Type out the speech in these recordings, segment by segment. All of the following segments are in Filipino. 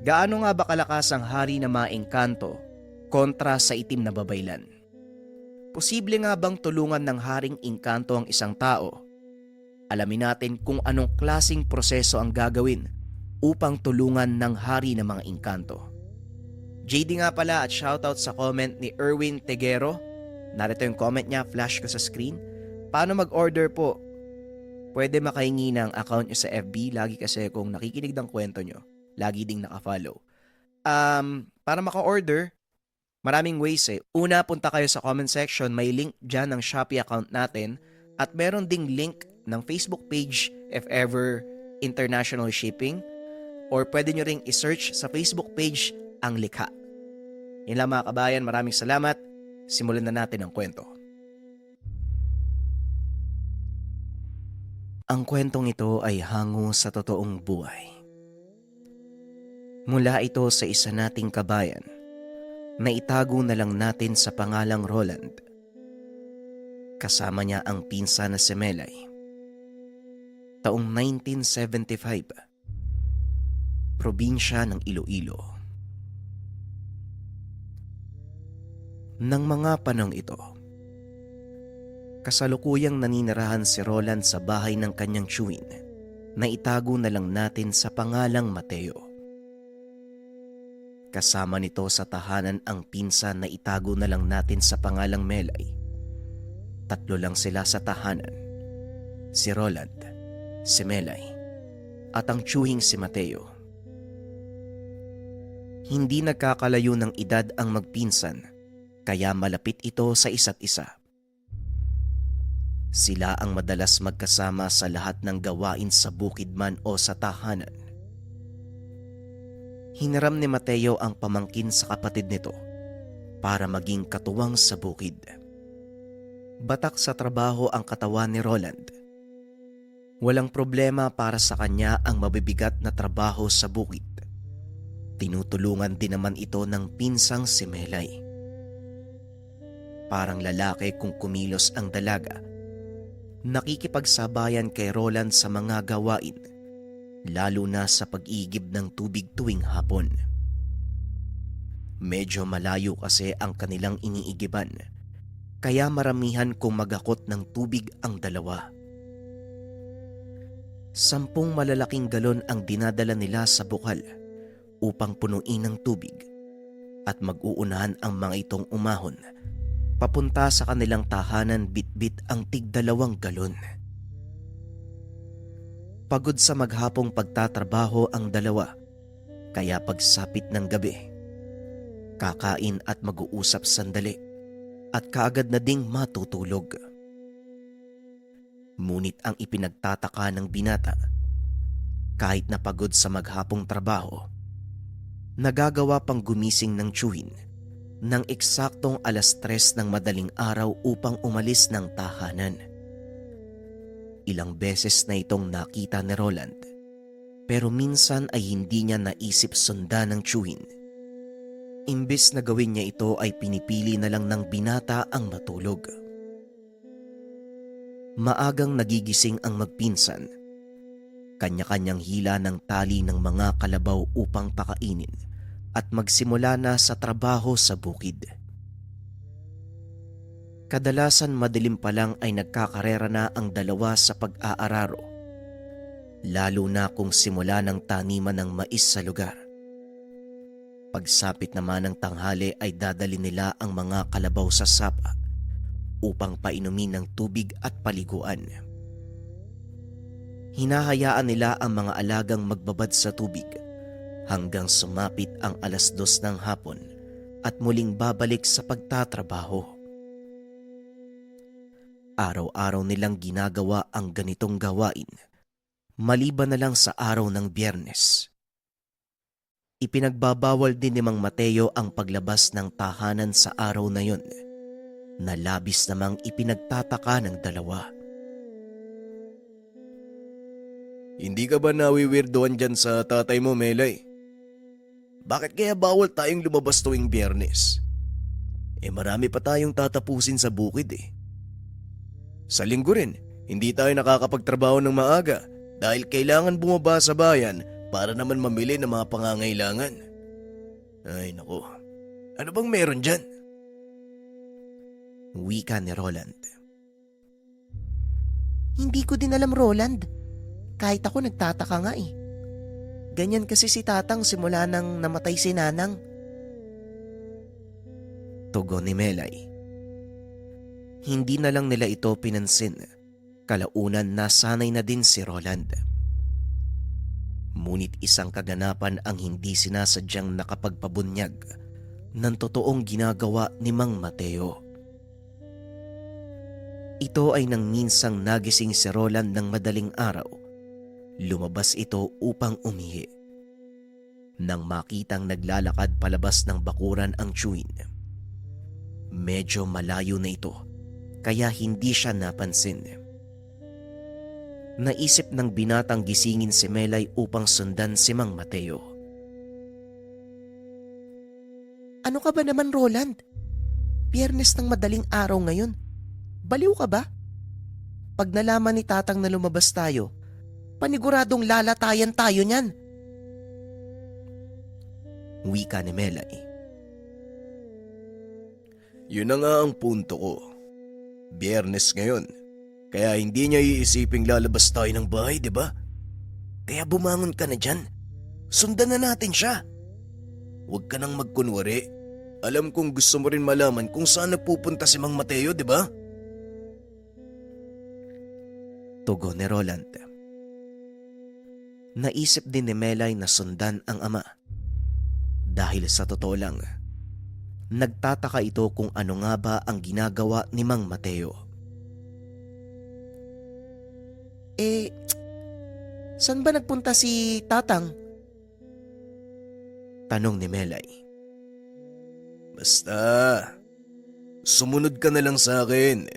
Gaano nga ba kalakas ang hari na maengkanto kontra sa itim na babaylan? Posible nga bang tulungan ng haring engkanto ang isang tao? Alamin natin kung anong klasing proseso ang gagawin upang tulungan ng hari ng mga engkanto. JD nga pala at shoutout sa comment ni Erwin Tegero. Narito yung comment niya, flash ko sa screen. Paano mag-order po? Pwede makahingi ng account nyo sa FB. Lagi kasi kung nakikinig ng kwento nyo, lagi ding nakafollow. Para maka-order, maraming ways eh. Una, punta kayo sa comment section. May link dyan ng Shopee account natin. At meron ding link ng Facebook page if ever international shipping. Or pwede nyo ring isearch sa Facebook page ang likha. Yan lang mga kabayan. Maraming salamat. Simulan na natin ang kwento. Ang kwentong ito ay hango sa totoong buhay. Mula ito sa isa nating kabayan na itago na lang natin sa pangalang Roland. Kasama niya ang pinsa na si Melay. Taong 1975, probinsya ng Iloilo. Nang mga panahong ito, kasalukuyang naninirahan si Roland sa bahay ng kanyang tiyuhin na itago na lang natin sa pangalang Mateo. Kasama nito sa tahanan ang pinsan na itago na lang natin sa pangalang Melay. Tatlo lang sila sa tahanan. Si Roland, si Melay, at ang tiyuhing si Mateo. Hindi nagkakalayo ng edad ang magpinsan, kaya malapit ito sa isa't isa. Sila ang madalas magkasama sa lahat ng gawain sa bukid man o sa tahanan. Hiniram ni Mateo ang pamangkin sa kapatid nito para maging katuwang sa bukid. Batak sa trabaho ang katawan ni Roland. Walang problema para sa kanya ang mabibigat na trabaho sa bukid. Tinutulungan din naman ito ng pinsang si Melay. Parang lalaki kung kumilos ang dalaga. Nakikipagsabayan kay Roland sa mga gawain, lalo na sa pag-iigib ng tubig tuwing hapon. Medyo malayo kasi ang kanilang iniigiban, kaya maramihan kung magakot ng tubig ang dalawa. 10 malalaking galon ang dinadala nila sa bukal upang punuin ng tubig at mag-uunahan ang mga itong umahon. Papunta sa kanilang tahanan bitbit ang tig-2 galon. Pagod sa maghapong pagtatrabaho ang dalawa, kaya pagsapit ng gabi, kakain at mag-uusap sandali at kaagad na ding matutulog. Ngunit ang ipinagtataka ng binata, kahit na pagod sa maghapong trabaho, nagagawa pang gumising ng tiyuhin ng eksaktong 3:00 ng madaling araw upang umalis ng tahanan. Ilang beses na itong nakita ni Roland, pero minsan ay hindi niya naisip sundan ng tiyuhin. Imbes na gawin niya ito ay pinipili na lang ng binata ang matulog. Maagang nagigising ang magpinsan. Kanya-kanyang hila ng tali ng mga kalabaw upang pakainin at magsimula na sa trabaho sa bukid. Kadalasan madilim pa lang ay nagkakarera na ang dalawa sa pag-aararo, lalo na kung simula ng taniman ng mais sa lugar. Pagsapit naman ng tanghali ay dadali nila ang mga kalabaw sa sapa upang painumin ng tubig at paliguan. Hinahayaan nila ang mga alagang magbabad sa tubig hanggang sumapit ang 2:00 ng hapon at muling babalik sa pagtatrabaho. Araw-araw nilang ginagawa ang ganitong gawain, maliban na lang sa araw ng Biyernes. Ipinagbabawal din ni Mang Mateo ang paglabas ng tahanan sa araw na yon, na labis namang ipinagtataka ng dalawa. Hindi ka ba nawiwirdoan dyan sa tatay mo, Melay? Bakit kaya bawal tayong lumabas tuwing Biyernes? Marami pa tayong tatapusin sa bukid eh. Sa linggo rin, hindi tayo nakakapagtrabaho ng maaga dahil kailangan bumaba sa bayan para naman mamili ng mga pangangailangan. Ay naku, ano bang meron dyan? Wika ni Roland. Hindi ko din alam, Roland. Kahit ako nagtataka nga eh. Ganyan kasi si Tatang simula nang namatay si Nanang. Tugon ni Melay. Hindi na lang nila ito pinansin. Kalaunan nasanay na din si Roland. Ngunit isang kaganapan ang hindi sinasadyang nakapagpabunyag ng totoong ginagawa ni Mang Mateo. Ito ay nang minsang nagising si Roland ng madaling araw. Lumabas ito upang umihi. Nang makitang naglalakad palabas ng bakuran ang Chewin. Medyo malayo na ito, kaya hindi siya napansin. Naisip ng binatang gisingin si Melay upang sundan si Mang Mateo. Ano ka ba naman, Roland? Biyernes ng madaling araw ngayon. Baliw ka ba? Pag nalaman ni Tatang na lumabas tayo, paniguradong lalatayan tayo niyan. Wika ni Melay. Yun na nga ang punto ko. Biyernes ngayon, kaya hindi niya iisiping lalabas tayo ng bahay, di ba? Kaya bumangon ka na dyan. Sundan na natin siya. Huwag ka nang magkunwari. Alam kong gusto mo rin malaman kung saan napupunta si Mang Mateo, di ba? Tugon ni Roland. Naisip din ni Melay na sundan ang ama. Dahil sa totoo lang, nagtataka ito kung ano nga ba ang ginagawa ni Mang Mateo. Saan ba nagpunta si Tatang? Tanong ni Melay. Basta, sumunod ka na lang sa akin.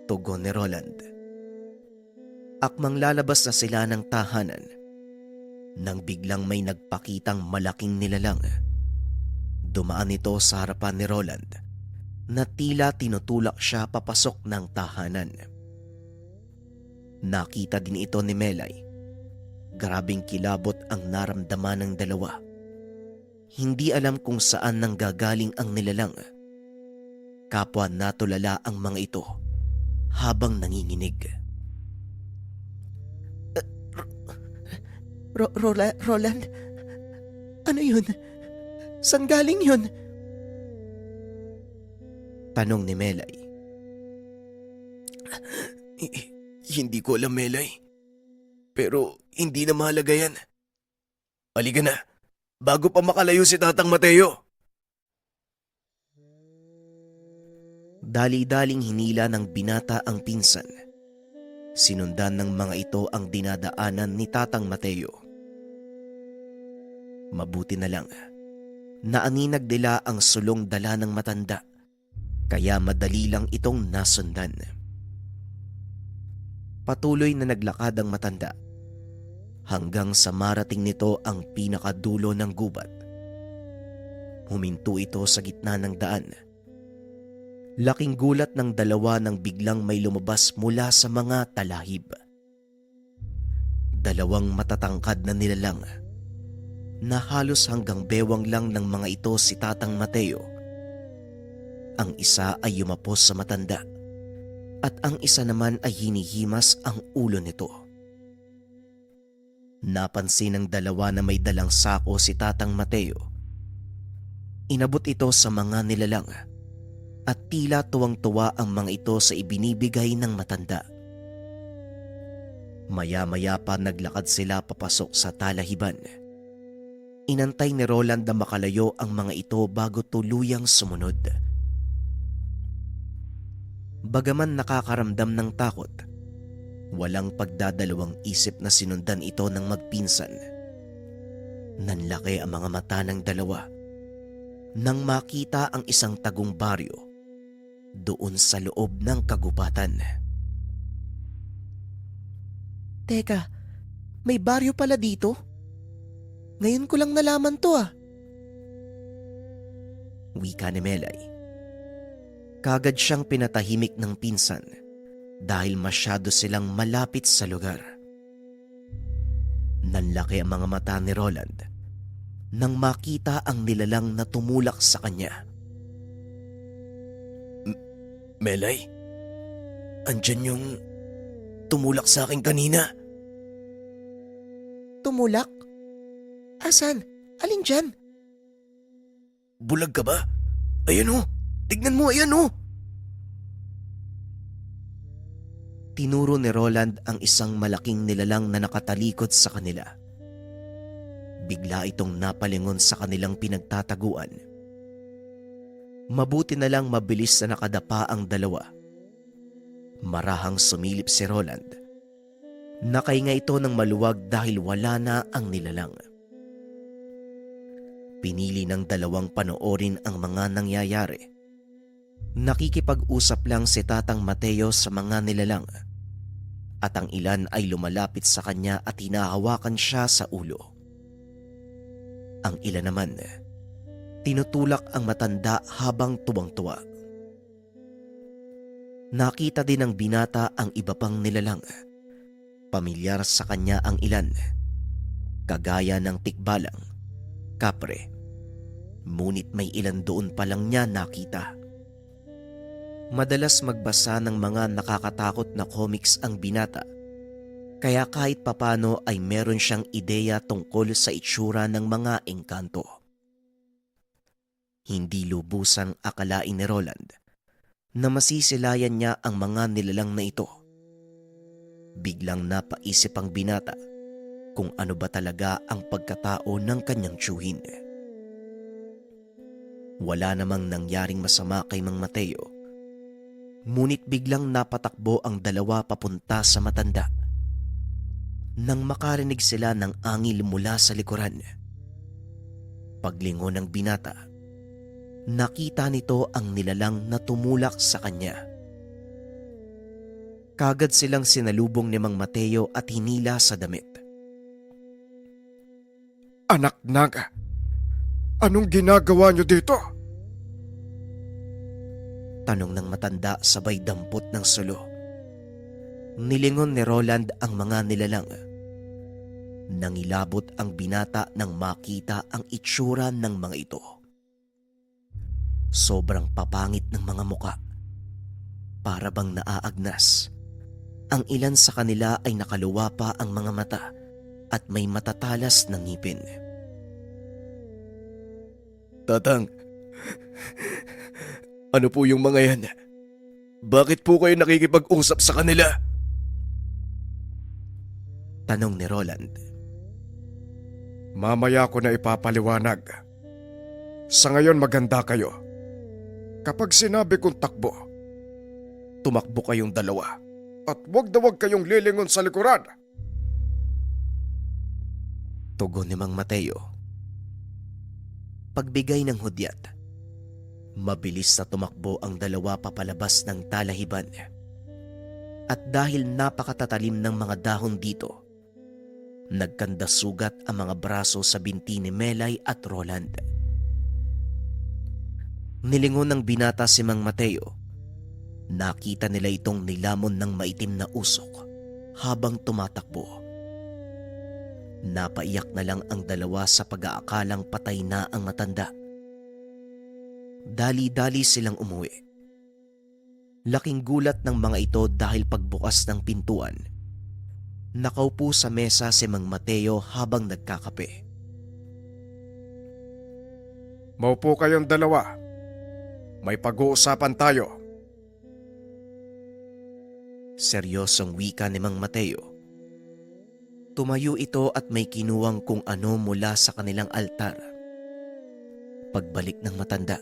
Tugon ni Roland. Akmang lalabas na sila ng tahanan nang biglang may nagpakitang malaking nilalang. Dumaan ito sa harapan ni Roland na tila tinutulak siya papasok ng tahanan. Nakita din ito ni Melay. Grabing kilabot ang naramdaman ng dalawa. Hindi alam kung saan nanggagaling ang nilalang. Kapwa natulala ang mga ito habang nanginginig. Roland? Ano yun? Saan galing yun? Tanong ni Melay. Hindi ko alam, Melay. Pero hindi na mahalaga yan. Halika na, bago pa makalayo si Tatang Mateo. Dali-daling hinila ng binata ang pinsan. Sinundan ng mga ito ang dinadaanan ni Tatang Mateo. Mabuti na lang, naaninag nila ang sulong dala ng matanda, kaya madali lang itong nasundan. Patuloy na naglakad ang matanda hanggang sa marating nito ang pinakadulo ng gubat. Huminto ito sa gitna ng daan. Laking gulat ng dalawa nang biglang may lumabas mula sa mga talahib. Dalawang matatangkad na nilalang na halos hanggang bewang lang ng mga ito si Tatang Mateo. Ang isa ay yumapos sa matanda at ang isa naman ay hinihimas ang ulo nito. Napansin ng dalawa na may dalang sako si Tatang Mateo. Inabot ito sa mga nilalang at tila tuwang-tuwa ang mga ito sa ibinibigay ng matanda. Maya-maya pa naglakad sila papasok sa talahiban. Inantay ni Roland na makalayo ang mga ito bago tuluyang sumunod. Bagaman nakakaramdam ng takot, walang pagdadalawang isip na sinundan ito ng magpinsan. Nanlaki ang mga mata ng dalawa nang makita ang isang tagong baryo doon sa loob ng kagubatan. Teka, may baryo pala dito? Ngayon ko lang nalaman to Wika ni Melay. Kagad siyang pinatahimik ng pinsan dahil masyado silang malapit sa lugar. Nanlaki ang mga mata ni Roland nang makita ang nilalang na tumulak sa kanya. Melay, andyan yung tumulak sa akin kanina. Tumulak? Asan? Alin dyan? Bulag ka ba? Ayan oh, tignan mo, ayan oh. Tinuro ni Roland ang isang malaking nilalang na nakatalikod sa kanila. Bigla itong napalingon sa kanilang pinagtataguan. Mabuti na lang mabilis na nakadapa ang dalawa. Marahang sumilip si Roland. Nakahinga ito ng maluwag dahil wala na ang nilalang. Pinili ng dalawang panoorin ang mga nangyayari. Nakikipag-usap lang si Tatang Mateo sa mga nilalang at ang ilan ay lumalapit sa kanya at hinahawakan siya sa ulo. Ang ilan naman, tinutulak ang matanda habang tuwang-tuwa. Nakita din ng binata ang iba pang nilalang. Pamilyar sa kanya ang ilan, kagaya ng tikbalang, kapre. Ngunit may ilan doon pa lang niya nakita. Madalas magbasa ng mga nakakatakot na comics ang binata, kaya kahit papano ay meron siyang ideya tungkol sa itsura ng mga engkanto. Hindi lubusang akalain ni Roland na masisilayan niya ang mga nilalang na ito. Biglang napaisip ang binata kung ano ba talaga ang pagkatao ng kanyang tiyuhin. Wala namang nangyaring masama kay Mang Mateo, ngunit biglang napatakbo ang dalawa papunta sa matanda. Nang makarinig sila ng angil mula sa likuran, paglingon ng binata, nakita nito ang nilalang na tumulak sa kanya. Kagad silang sinalubong ni Mang Mateo at hinila sa damit. Anak naga, anong ginagawa niyo dito? Tanong ng matanda sabay dampot ng sulo. Nilingon ni Roland ang mga nilalang. Nangilabot ang binata nang makita ang itsura ng mga ito. Sobrang papangit ng mga muka. Para bang naaagnas. Ang ilan sa kanila ay nakaluwa pa ang mga mata at may matatalas na ngipin. Tatang, ano po yung mga yan? Bakit po kayo nakikipag-usap sa kanila? Tanong ni Roland. Mamaya ko na ipapaliwanag. Sa ngayon maganda kayo. Kapag sinabi kong takbo, tumakbo kayong dalawa at wag na wag kayong lilingon sa likuran. Tugon ni Mang Mateo. Pagbigay ng hudyat, mabilis na tumakbo ang dalawa papalabas ng talahiban. At dahil napakatatalim ng mga dahon dito, nagkandasugat ang mga braso sa binti ni Melay at Roland. Nilingon ng binata si Mang Mateo. Nakita nila itong nilamon ng maitim na usok habang tumatakbo. Napaiyak na lang ang dalawa sa pag-aakalang patay na ang matanda. Dali-dali silang umuwi. Laking gulat ng mga ito dahil pagbukas ng pintuan, nakaupo sa mesa si Mang Mateo habang nagkakape. Maupo kayong dalawa. May pag-uusapan tayo. Seryosong wika ni Mang Mateo. Tumayo ito at may kinuwang kung ano mula sa kanilang altar. Pagbalik ng matanda,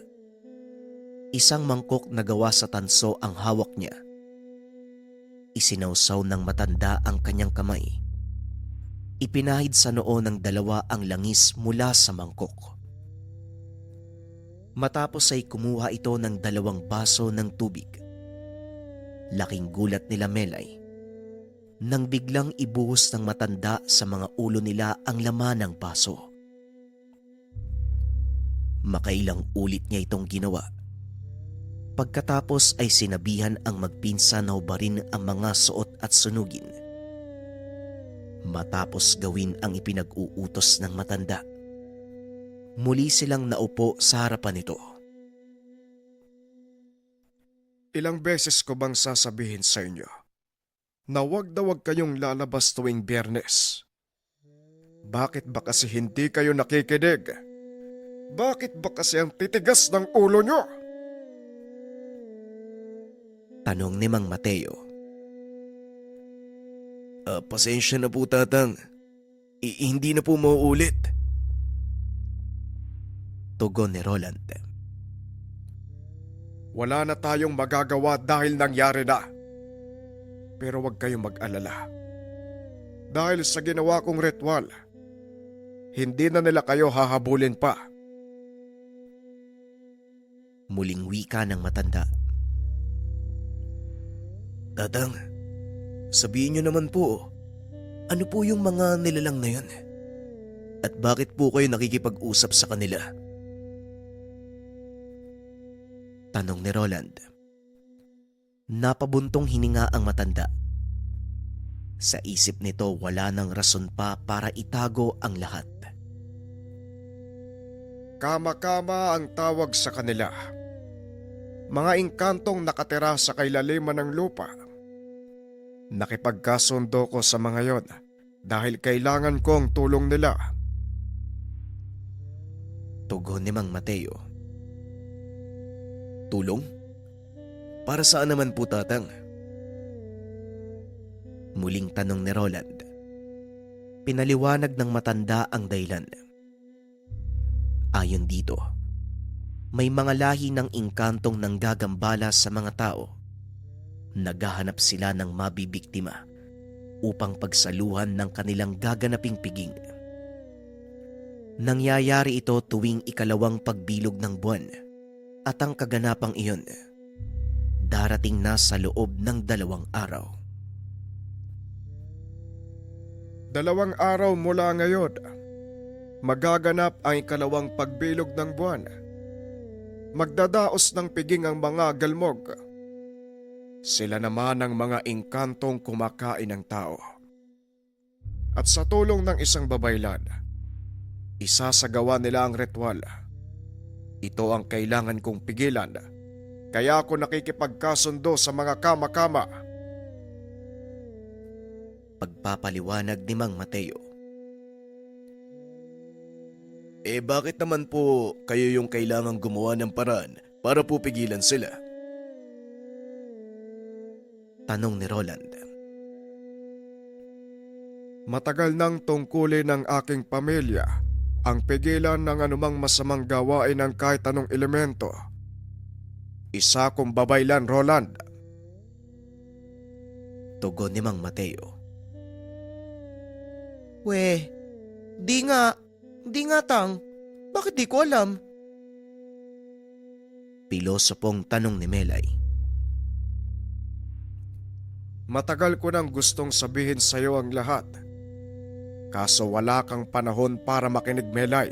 isang mangkok na gawa sa tanso ang hawak niya. Isinawsaw ng matanda ang kanyang kamay. Ipinahid sa noo ng dalawa ang langis mula sa mangkok. Matapos ay kumuha ito ng 2 baso ng tubig. Laking gulat nila Melay nang biglang ibuhos ng matanda sa mga ulo nila ang laman ng baso. Makailang ulit niya itong ginawa. Pagkatapos ay sinabihan ang magpinsan na hubarin ang mga suot at sunugin. Matapos gawin ang ipinag-uutos ng matanda, muli silang naupo sa harapan nito. Ilang beses ko bang sasabihin sa inyo na wag na wag kayong lalabas tuwing Biyernes? Bakit ba kasi hindi kayo nakikinig? Bakit ba kasi ang titigas ng ulo nyo? Tanong ni Mang Mateo. Pasensya na po, Tatang. Hindi na po mauulit. Tugon ni Roland. Wala na tayong magagawa dahil nangyari na. Pero wag kayong mag-alala. Dahil sa ginawa kong ritual, hindi na nila kayo hahabulin pa. Muling wika ng matanda. Tatang, sabihin niyo naman po, ano po yung mga nilalang na yun? At bakit po kayo nakikipag-usap sa kanila? Tanong ni Roland. Napabuntong hininga ang matanda. Sa isip nito wala nang rason pa para itago ang lahat. Kama-kama ang tawag sa kanila. Mga engkantong nakatira sa kailaliman ng lupa. Nakipagkasundo ko sa mga yon dahil kailangan ko ang tulong nila. Tugon ni Mang Mateo. Tulong? Para saan naman po, Tatang? Muling tanong ni Roland. Pinaliwanag ng matanda ang dahilan. Ayon dito, may mga lahi ng engkantong nanggagambala sa mga tao. Naghahanap sila ng mabibiktima upang pagsaluhan ng kanilang gaganaping piging. Nangyayari ito tuwing ikalawang pagbilog ng buwan at ang kaganapang iyon darating na sa loob ng 2 araw. 2 araw mula ngayon, magaganap ang ikalawang pagbilog ng buwan. Magdadaos ng piging ang mga galmog. Sila naman ang mga engkantong kumakain ng tao. At sa tulong ng isang babaylan, isasagawa nila ang ritual. Ito ang kailangan kong pigilan, kaya ako nakikipagkasundo sa mga kama-kama. Pagpapaliwanag ni Mang Mateo. Bakit naman po kayo yung kailangang gumawa ng paraan para po pigilan sila? Tanong ni Roland. Matagal nang tungkulin ng aking pamilya ang pigilan ng anumang masamang gawain ng kahit anong elemento. Isa kong babaylan, Roland. Tugon ni Mang Mateo. Di nga tang, bakit di ko alam? Pilosopong tanong ni Melay. Matagal ko nang gustong sabihin sa iyo ang lahat. Kaso wala kang panahon para makinig, Melay.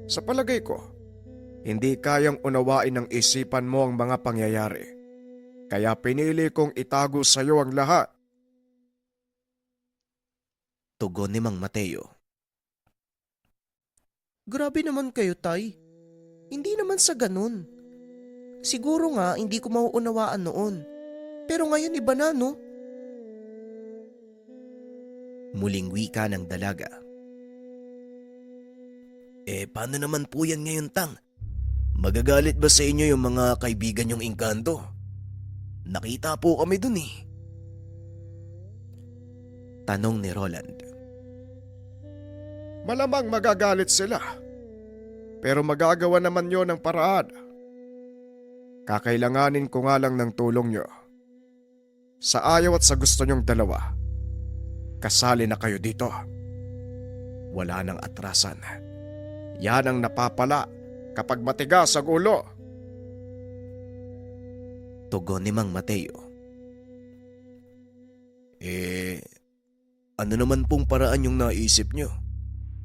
Sa palagay ko, hindi kayang unawain ng isipan mo ang mga pangyayari. Kaya pinili kong itago sa iyo ang lahat. Tugon ni Mang Mateo. Grabe naman kayo, Tay. Hindi naman sa ganun. Siguro nga hindi ko mauunawaan noon. Pero ngayon iba na, no? Muling wika ng dalaga. Paano naman po yan ngayon, Tang? Magagalit ba sa inyo yung mga kaibigan yung engkanto? Nakita po kami dun eh. Tanong ni Roland. Malamang magagalit sila. Pero magagawa naman yon ng paraan. Kakailanganin ko nga lang ng tulong nyo. Sa ayaw at sa gusto nyong dalawa, kasali na kayo dito. Wala nang atrasan. Yan ang napapala kapag matigas ang ulo. Tugon ni Mang Mateo. Ano naman pong paraan yung naisip nyo?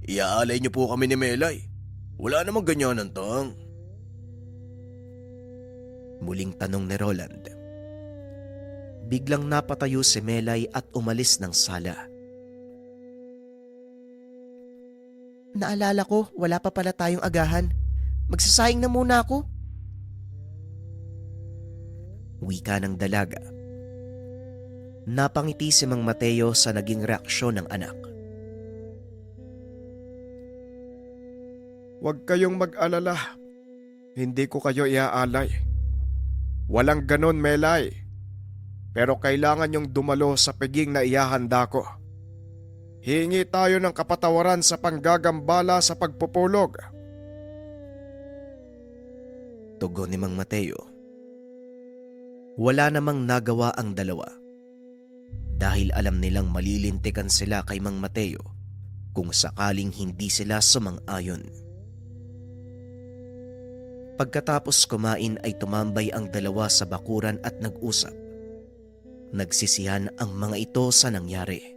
Iaalay nyo po kami ni Melay. Wala namang ganyanan, Tang. Muling tanong ni Roland. Biglang napatayo si Melay at umalis ng sala Naalala ko, wala pa pala tayong agahan. Magsasayang na muna ako. Wika ng dalaga. Napangiti si Mang Mateo sa naging reaksyon ng anak. Huwag kayong mag-alala. Hindi ko kayo iaalay. Walang ganon, Melay. Pero kailangan yung dumalo sa piging na ihahanda ko. Hingi tayo ng kapatawaran sa panggagambala sa pagpupulog. Tugon ni Mang Mateo. Wala namang nagawa ang dalawa dahil alam nilang malilintikan sila kay Mang Mateo kung sakaling hindi sila sumang-ayon. Pagkatapos kumain ay tumambay ang dalawa sa bakuran at nag-usap. Nagsisihan ang mga ito sa nangyari.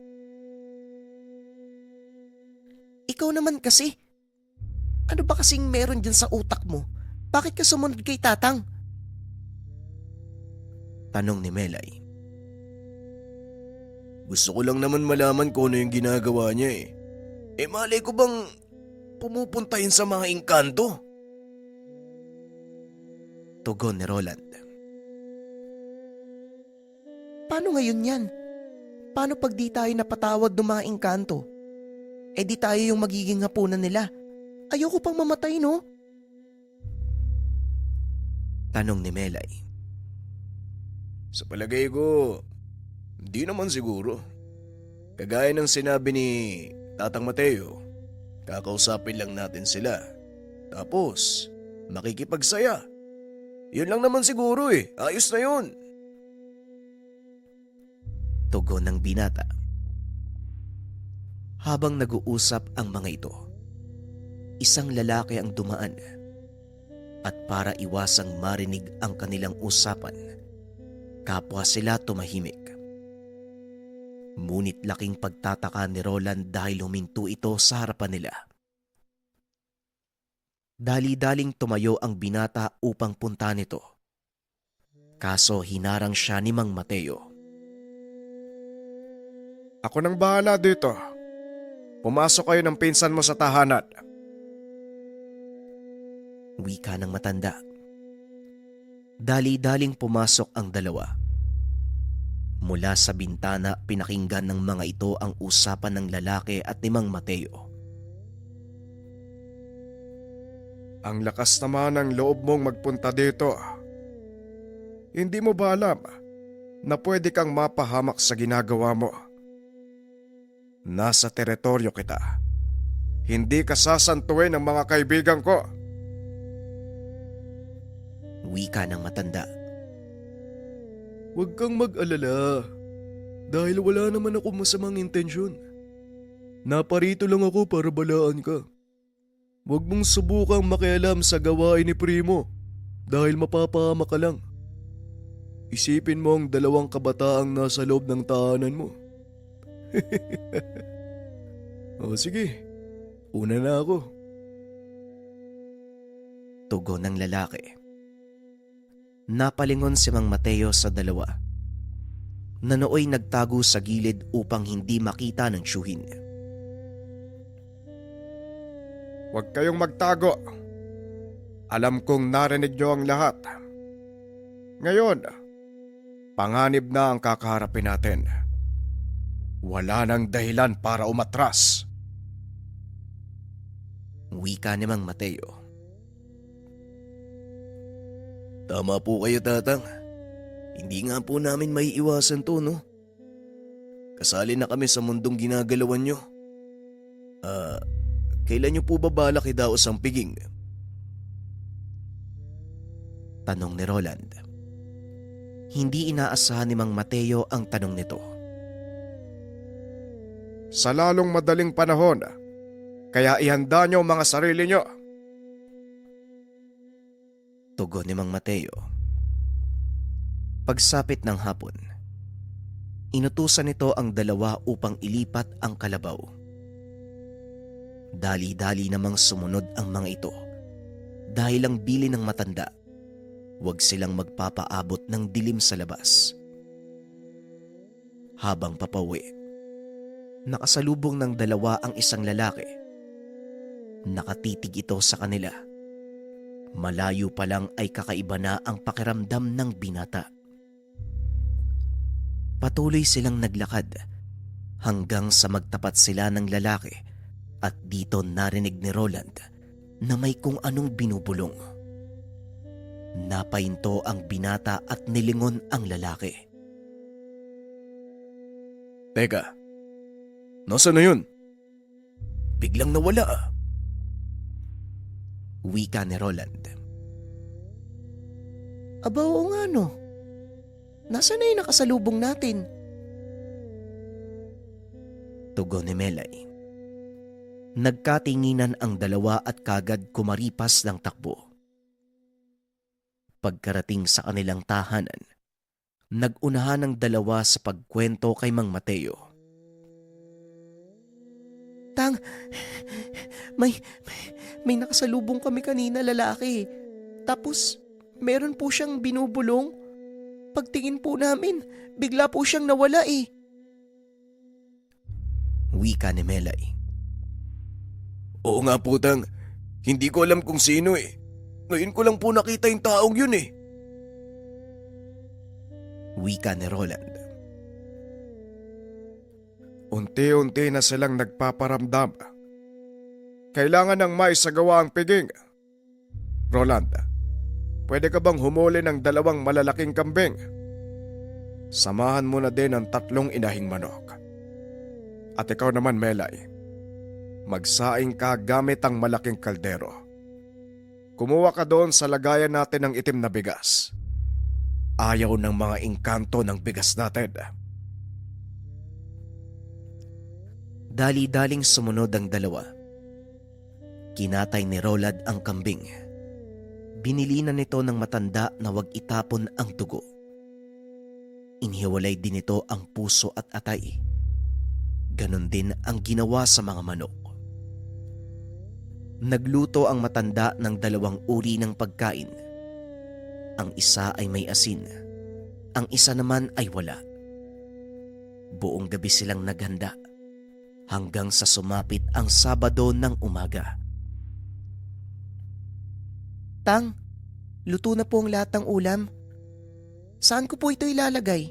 Ikaw naman kasi. Ano ba kasing meron dyan sa utak mo? Bakit ka sumunod kay Tatang? Tanong ni Melay. Gusto ko lang naman malaman kung ano yung ginagawa niya eh. Malay ko bang pumupunta yun sa mga engkanto? Tugon ni Roland. Paano ngayon yan? Paano pag di tayo napatawag ng mga engkanto? Di tayo yung magiging hapunan nila. Ayoko pang mamatay, no? Tanong ni Melay. Sa palagay ko, hindi naman siguro. Kagaya ng sinabi ni Tatang Mateo, kakausapin lang natin sila. Tapos, makikipagsaya. Yun lang naman siguro eh. Ayos na yun. Tugon ng binata. Habang nag-uusap ang mga ito, isang lalaki ang dumaan at para iwasang marinig ang kanilang usapan, kapwa sila tumahimik. Ngunit laking pagtataka ni Roland dahil huminto ito sa harapan nila. Dali-daling tumayo ang binata upang puntahan ito. Kaso hinarang siya ni Mang Mateo. Ako nang bahala dito. Pumasok kayo ng pinsan mo sa tahanan. Wika ng matanda. Dali-daling pumasok ang dalawa. Mula sa bintana pinakinggan ng mga ito ang usapan ng lalaki at ni Mang Mateo. Ang lakas naman ng loob mong magpunta dito. Hindi mo ba alam na pwede kang mapahamak sa ginagawa mo? Nasa teritoryo kita. Hindi ka sasantuin ng mga kaibigan ko. Wika ng matanda. Huwag kang mag-alala. Dahil wala naman ako masamang intensyon. Naparito lang ako para balaan ka. Huwag mong subukang makialam sa gawain ni Primo dahil mapapahama ka lang. Isipin mo ang dalawang kabataang nasa loob ng tahanan mo. Sige, una na ako. Tugon ng lalaki. Napalingon si Mang Mateo sa dalawa na nooy nagtago sa gilid upang hindi makita ng tiyuhin. Huwag kayong magtago. Alam kong narinig niyo ang lahat. Ngayon, panganib na ang kakaharapin natin. Wala nang dahilan para umatras. Wika ni Mang Mateo. Tama po kayo, Tatang. Hindi nga po namin maiiwasan to, no? Kasali na kami sa mundong ginagalawan nyo. Kailan nyo po ba balak idaos ang piging? Tanong ni Roland. Hindi inaasahan ni Mang Mateo ang tanong nito. Sa lalong madaling panahon, kaya ihanda niyo ang mga sarili niyo. Tugon ni Mang Mateo. Pagsapit ng hapon, inutusan nito ang dalawa upang ilipat ang kalabaw. Dali-dali namang sumunod ang mga ito dahil ang bili ng matanda, huwag silang magpapaabot ng dilim sa labas. Habang papauwi, nakasalubong ng dalawa ang isang lalaki Nakatitig ito sa kanila. Malayo pa lang ay kakaiba na ang pakiramdam ng binata. Patuloy silang naglakad hanggang sa magtapat sila ng lalaki at dito narinig ni Roland na may kung anong binubulong. Napahinto ang binata at nilingon ang lalaki. Teka, nasaan na yun? Biglang nawala ah. Wika ni Roland. Aba oo nga no. Nasaan na yung nakasalubong natin? Tugon ni Melay. Nagkatinginan ang dalawa at kagad kumaripas ng takbo. Pagkarating sa kanilang tahanan, nag-unahan ang dalawa sa pagkwento kay Mang Mateo. Tang, may nakasalubong kami kanina lalaki. Tapos meron po siyang binubulong. Pagtingin po namin, bigla po siyang nawala eh. Wika ni Melay. Oo nga po, Tang. Hindi ko alam kung sino eh. Ngayon ko lang po nakita yung taong yun eh. Wika ni Roland. Unti-unti na silang nagpaparamdam. Kailangan ng maisagawa ang piging. Roland, pwede ka bang humuli ng 2 malalaking kambing? Samahan mo na din ang 3 inahing manok. At ikaw naman, Melay, magsaing ka gamit ang malaking kaldero. Kumuha ka doon sa lagayan natin ng itim na bigas. Ayaw ng mga engkanto ng bigas natin. Dali-daling sumunod ang dalawa. Kinatay ni Roland ang kambing. Binilinan nito ng matanda na wag itapon ang dugo. Inhiwalay din nito ang puso at atay. Ganon din ang ginawa sa mga manok. Nagluto ang matanda ng 2 uri ng pagkain. Ang isa ay may asin, ang isa naman ay wala. Buong gabi silang naghanda hanggang sa sumapit ang Sabado ng umaga. Tang, luto na po ang lahat ng ulam. Saan ko po ito ilalagay?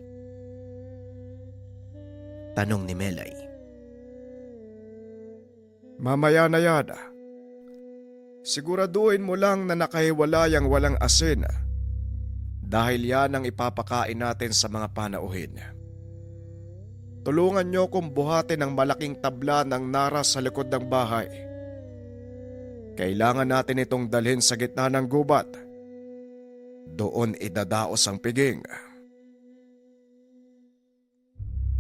Tanong ni Melay. Mamaya na yan. Siguraduhin mo lang na nakahiwalay ang walang asin dahil yan ang ipapakain natin sa mga panauhin. Tulungan niyo kong buhatin ang malaking tabla ng nara sa likod ng bahay. Kailangan natin itong dalhin sa gitna ng gubat. Doon idadaos ang piging.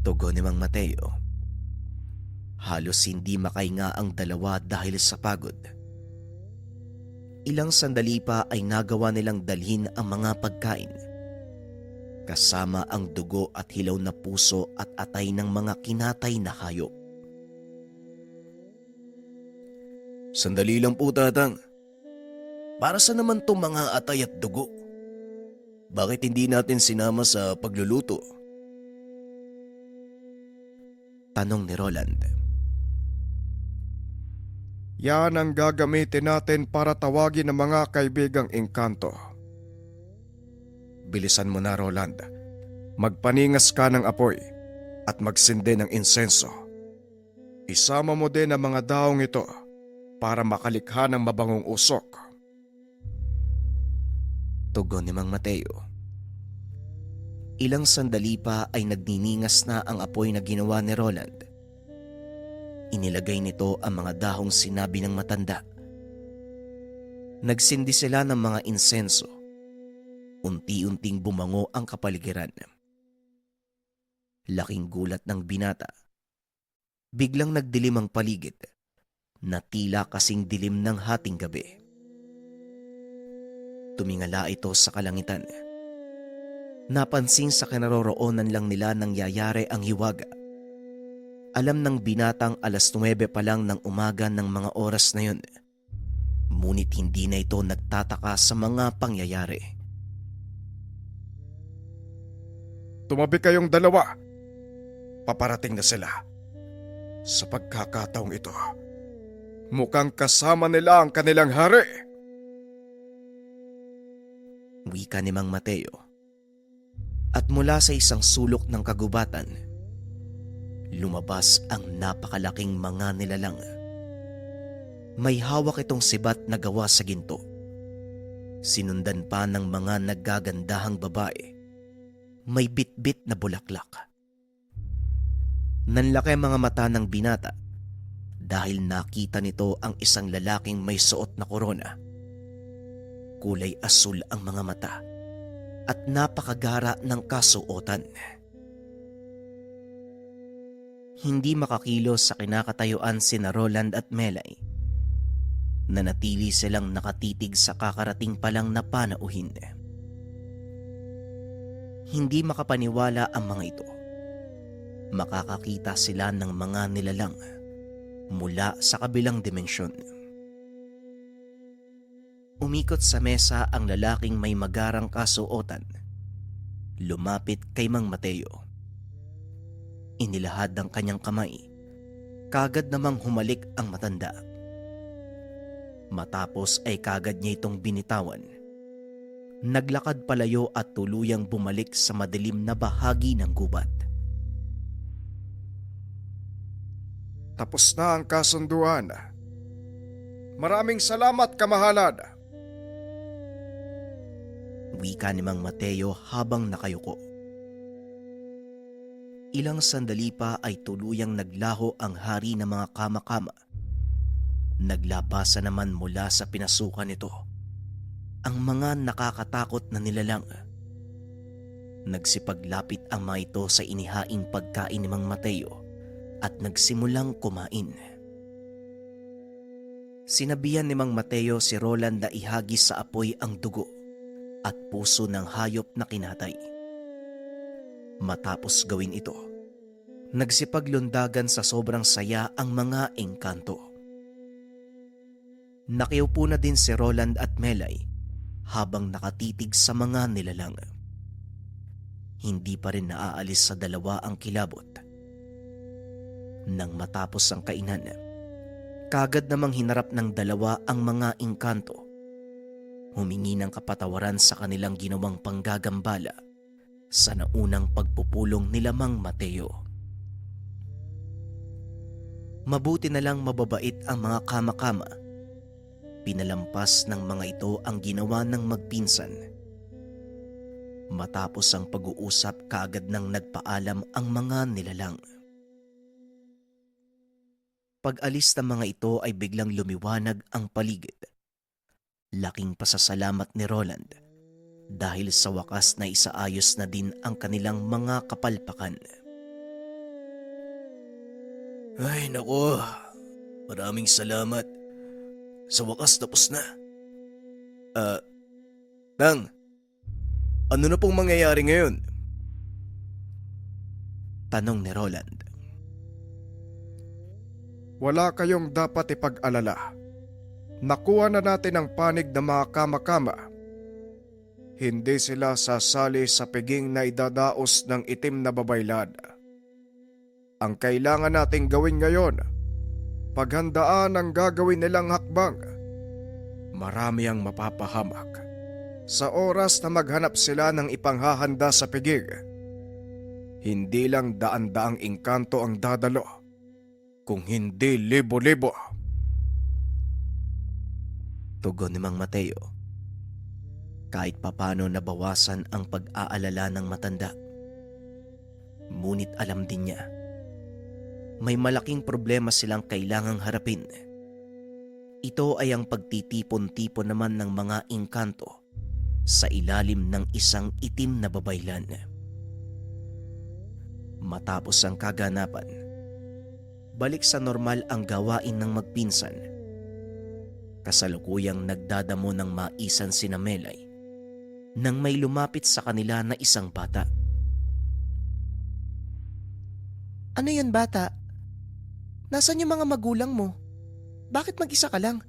Tugon ni Mang Mateo. Halos hindi makahinga ang dalawa dahil sa pagod. Ilang sandali pa ay nagawa nilang dalhin ang mga pagkain. Kasama ang dugo at hilaw na puso at atay ng mga kinatay na hayop. Sandali lang po, Tatang. Para sa naman tong mga atay at dugo? Bakit hindi natin sinama sa pagluluto? Tanong ni Roland. Yan ang gagamitin natin para tawagin ang mga kaibigang engkanto. Bilisan mo na, Roland. Magpaningas ka ng apoy at magsindi ng insenso. Isama mo din ang mga daong ito para makalikha ng mabangong usok. Tugon ni Mang Mateo. Ilang sandali pa ay nagniningas na ang apoy na ginawa ni Roland. Inilagay nito ang mga dahong sinabi ng matanda. Nagsindi sila ng mga insenso. Unti-unting bumango ang kapaligiran. Laking gulat ng binata. Biglang nagdilim ang paligid na tila kasing dilim ng hating gabi. Tumingala ito sa kalangitan. Napansin sa kinaroroonan lang nila nangyayari ang hiwaga. Alam ng binatang 9:00 pa lang ng umaga ng mga oras na yun. Ngunit hindi na ito nagtataka sa mga pangyayari. Tumabi kayong dalawa. Paparating na sila. Sa pagkakataong ito, Mukhang kasama nila ang kanilang hari. Wika ni Mang Mateo. At mula sa isang sulok ng kagubatan, lumabas ang napakalaking mga nilalang. May hawak itong sibat na gawa sa ginto. Sinundan pa ng mga naggagandahang babae. May bitbit na bulaklak. Nanlaki ang mga mata ng binata dahil nakita nito ang isang lalaking may suot na korona. Kulay asul ang mga mata at napakagara ng kasuotan. Hindi makakilos sa kinakatayuan sina Roland at Melay. Nanatili silang nakatitig sa kakarating palang na panauhin. Hindi makapaniwala ang mga ito. Makakakita sila ng mga nilalang mula sa kabilang dimensyon. Umikot sa mesa ang lalaking may magarang kasuotan. Lumapit kay Mang Mateo. Inilahad ang kanyang kamay. Kagad namang humalik ang matanda. Matapos ay kagad niya itong binitawan. Naglakad palayo at tuluyang bumalik sa madilim na bahagi ng gubat. Tapos na ang kasunduan. Maraming salamat, kamahalad. Wika ni Mang Mateo habang nakayuko. Ilang sandali pa ay tuluyang naglaho ang hari ng mga kama-kama. Naglabasa naman mula sa pinasukan nito ang mga nakakatakot na nilalang. Nagsipaglapit ang mga ito sa inihaing pagkain ni Mang Mateo at nagsimulang kumain. Sinabihan ni Mang Mateo si Roland na ihagis sa apoy ang dugo at puso ng hayop na kinatay. Matapos gawin ito, nagsipaglundagan sa sobrang saya ang mga engkanto. Nakiupo na din si Roland at Melay habang nakatitig sa mga nilalang. Hindi pa rin naaalis sa dalawa ang kilabot. Nang matapos ang kainan, kagad namang hinarap ng dalawa ang mga engkanto. Humingi ng kapatawaran sa kanilang ginawang panggagambala sa naunang pagpupulong nila Mang Mateo. Mabuti na lang mababait ang mga kama-kama. Pinalampas ng mga ito ang ginawa ng magpinsan. Matapos ang pag-uusap, kaagad nang nagpaalam ang mga nilalang. Pag-alis ng mga ito ay biglang lumiwanag ang paligid. Laking pasasalamat ni Roland dahil sa wakas na isaayos na din ang kanilang mga kapalpakan. Ay, nako. Maraming salamat. Sa wakas tapos na. Tang, ano na pong mangyayari ngayon? Tanong ni Roland. Wala kayong dapat ipag-alala. Nakuha na natin ang panig ng mga kama-kama. Hindi sila sasali sa piging na idadaos ng itim na babaylad. Ang kailangan nating gawin ngayon, paghandaan ang gagawin nilang hakbang. Marami ang mapapahamak. Sa oras na maghanap sila ng ipanghahanda sa piging, hindi lang daan-daang engkanto ang dadalo, kung hindi libo-libo. Tugon ni Mang Mateo. Kahit papano nabawasan ang pag-aalala ng matanda. Ngunit alam din niya, may malaking problema silang kailangang harapin. Ito ay ang pagtitipon-tipon naman ng mga engkanto sa ilalim ng isang itim na babaylan. Matapos ang kaganapan, balik sa normal ang gawain ng magpinsan. Kasalukuyang nagdadamo ng maisan sina Melay nang may lumapit sa kanila na isang bata. Ano yan, bata? Nasaan yung mga magulang mo? Bakit mag-isa ka lang?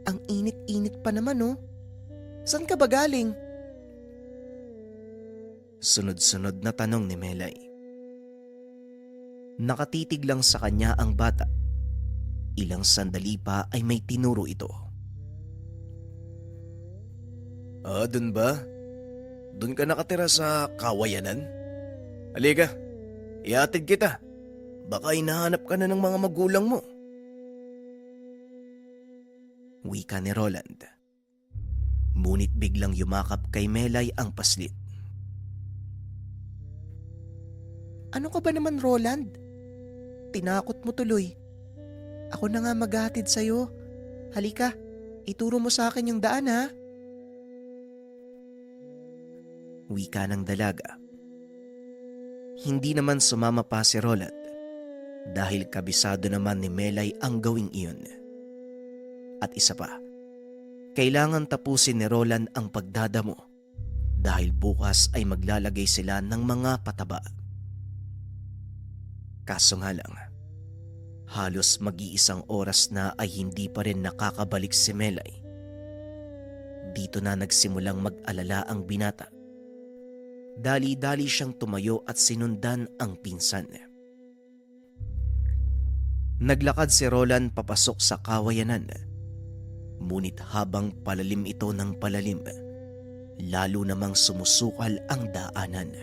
Ang init-init pa naman, oh. Saan ka ba galing? Sunod-sunod na tanong ni Melay. Nakatitig lang sa kanya ang bata. Ilang sandali pa ay may tinuro ito. Dun ba? Dun ka nakatira sa kawayanan? Halika, ihatid kita. Baka hinahanap ka na ng mga magulang mo. Wika ni Roland. Ngunit biglang yumakap kay Melay ang paslit. Ano ka ba naman, Roland? Tinakot mo tuloy. Ako na nga maghahatid sa'yo. Halika, ituro mo sa akin yung daan ha. Wika ng dalaga. Hindi naman sumama pa si Roland dahil kabisado naman ni Melay ang gawing iyon. At isa pa, kailangan tapusin ni Roland ang pagdadamo dahil bukas ay maglalagay sila ng mga pataba. Kaso nga lang, halos mag-iisang oras na ay hindi pa rin nakakabalik si Melay. Dito na nagsimulang mag-alala ang binata. Dali-dali siyang tumayo at sinundan ang pinsan. Naglakad si Roland papasok sa kawayanan. Ngunit habang palalim ito ng palalim, lalo namang sumusukal ang daanan.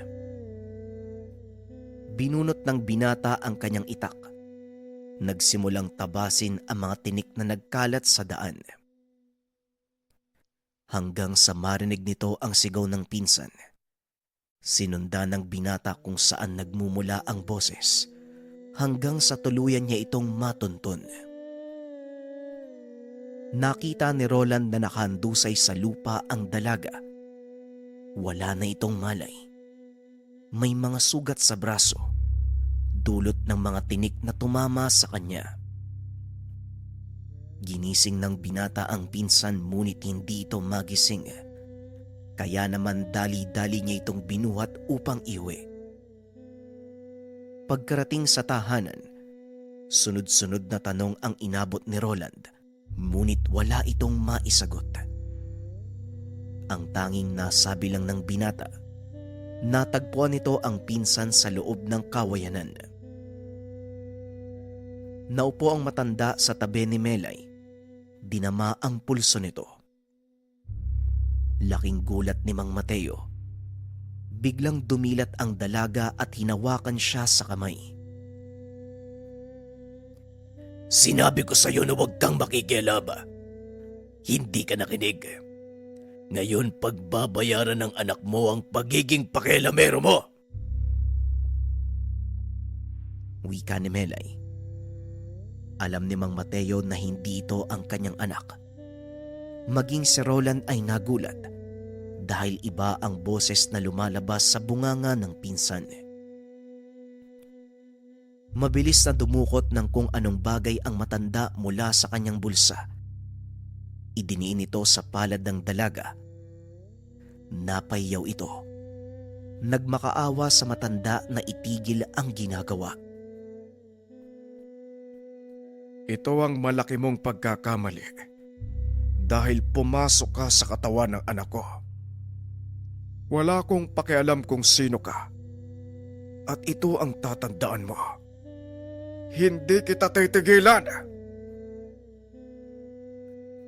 Binunot ng binata ang kanyang itak. Nagsimulang tabasin ang mga tinik na nagkalat sa daan. Hanggang sa marinig nito ang sigaw ng pinsan. Sinundan ng binata kung saan nagmumula ang boses hanggang sa tuluyan niya itong matuntun. Nakita ni Roland na nakahandusay sa lupa ang dalaga. Wala na itong malay. May mga sugat sa braso, dulot ng mga tinik na tumama sa kanya. Ginising ng binata ang pinsan ngunit hindi ito magising. Kaya naman dali-dali niya itong binuhat upang iuwi. Pagkarating sa tahanan, sunod-sunod na tanong ang inabot ni Roland, ngunit wala itong maisagot. Ang tanging nasabi lang ng binata, natagpuan nito ang pinsan sa loob ng kawayanan. Naupo ang matanda sa tabi ni Melay. Dinama ang pulso nito. Laking gulat ni Mang Mateo. Biglang dumilat ang dalaga at hinawakan siya sa kamay. Sinabi ko sa'yo na huwag kang makikialaba. Hindi ka nakinig. Ngayon pagbabayaran ng anak mo ang pagiging pakialamero mo. Wika ni Melay. Alam ni Mang Mateo na hindi ito ang kanyang anak. Maging si Roland ay nagulat dahil iba ang boses na lumalabas sa bunganga ng pinsan. Mabilis na dumukot ng kung anong bagay ang matanda mula sa kanyang bulsa. Idiniin ito sa palad ng dalaga. Napayaw ito. Nagmakaawa sa matanda na itigil ang ginagawa. Ito ang malaki mong pagkakamali. Dahil pumasok ka sa katawan ng anak ko. Wala akong pakialam kung sino ka. At ito ang tatandaan mo. Hindi kita titigilan.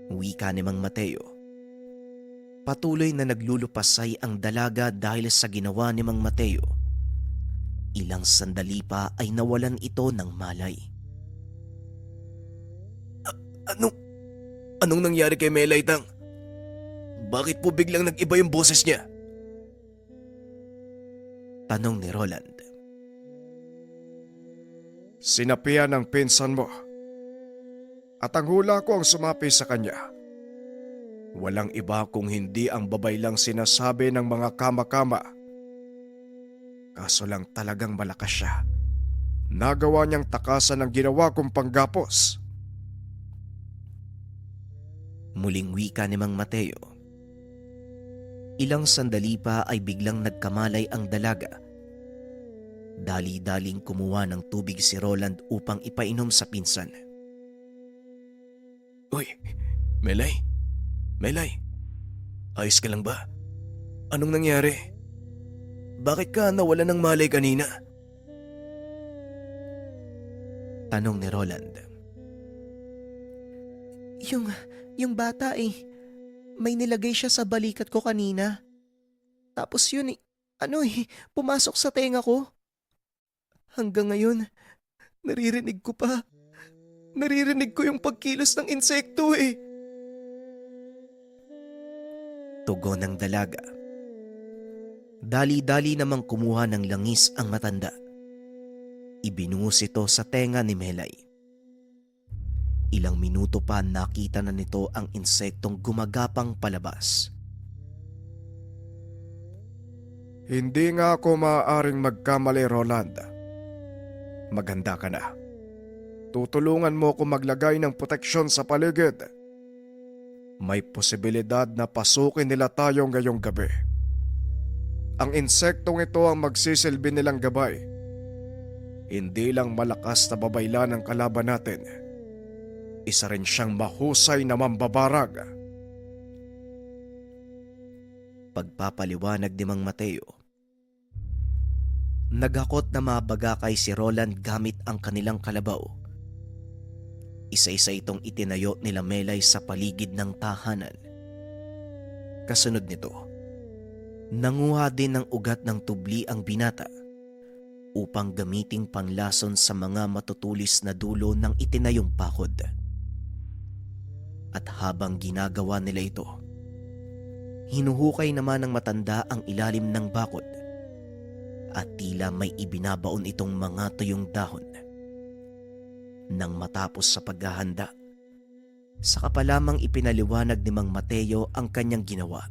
Wika ni Mang Mateo. Patuloy na naglulupasay ang dalaga dahil sa ginawa ni Mang Mateo. Ilang sandali pa ay nawalan ito ng malay. Anong nangyari kay Melay, Tang? Bakit po biglang nag-iba yung boses niya? Tanong ni Roland. Sinapian ng pinsan mo. At ang hula ko ang sumapi sa kanya. Walang iba kung hindi ang babay lang sinasabi ng mga kama-kama. Kaso lang talagang malakas siya. Nagawa niyang takasan ang ginawa kong panggapos. Muling wika ni Mang Mateo. Ilang sandali pa ay biglang nagkamalay ang dalaga. Dali-daling kumuha ng tubig si Roland upang ipainom sa pinsan. Uy, Melay? Melay? Ayos ka lang ba? Anong nangyari? Bakit ka nawala ng malay kanina? Tanong ni Roland. Yung bata may nilagay siya sa balikat ko kanina. Tapos yun pumasok sa tenga ko. Hanggang ngayon, naririnig ko pa. Naririnig ko yung pagkilos ng insekto Tugon ng dalaga. Dali-dali namang kumuha ng langis ang matanda. Ibinungus ito sa tenga ni Melay. Ilang minuto pa nakita na nito ang insektong gumagapang palabas. Hindi nga ako maaaring magkamali, Roland. Maganda ka na. Tutulungan mo ko maglagay ng proteksyon sa paligid. May posibilidad na pasukin nila tayo ngayong gabi. Ang insektong ito ang magsisilbi nilang gabay. Hindi lang malakas na babaylan ng kalaban natin. Isa rin siyang mahusay na mambabarag. Pagpapaliwanag ni Mang Mateo. Naghakot na mabagakay si Roland gamit ang kanilang kalabaw. Isa-isa itong itinayo nila Melay sa paligid ng tahanan. Kasunod nito, nanguha din ng ugat ng tubli ang binata upang gamiting panlason sa mga matutulis na dulo ng itinayong pakod. At habang ginagawa nila ito, hinuhukay naman ng matanda ang ilalim ng bakod at tila may ibinabaon itong mga tuyong dahon. Nang matapos sa paghahanda, saka pa lamang ipinaliwanag ni Mang Mateo ang kanyang ginawa.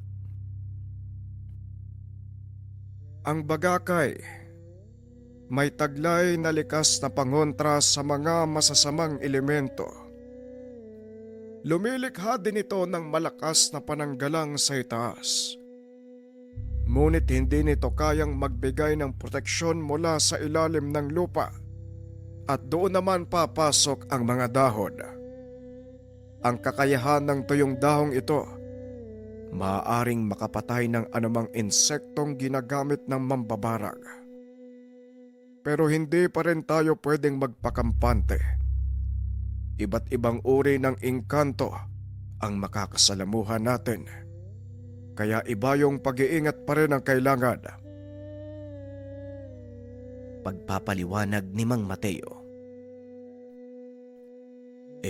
Ang bagakay, may taglay na likas na pangontra sa mga masasamang elemento. Lumilikha din ito ng malakas na pananggalang sa itaas. Ngunit hindi nito kayang magbigay ng proteksyon mula sa ilalim ng lupa at doon naman papasok ang mga dahon. Ang kakayahan ng tuyong dahong ito, maaaring makapatay ng anumang insektong ginagamit ng mambabarag. Pero hindi pa rin tayo pwedeng magpakampante. Iba't ibang uri ng engkanto ang makakasalamuhan natin. Kaya iba yung pag-iingat pa rin ang kailangan. Pagpapaliwanag ni Mang Mateo.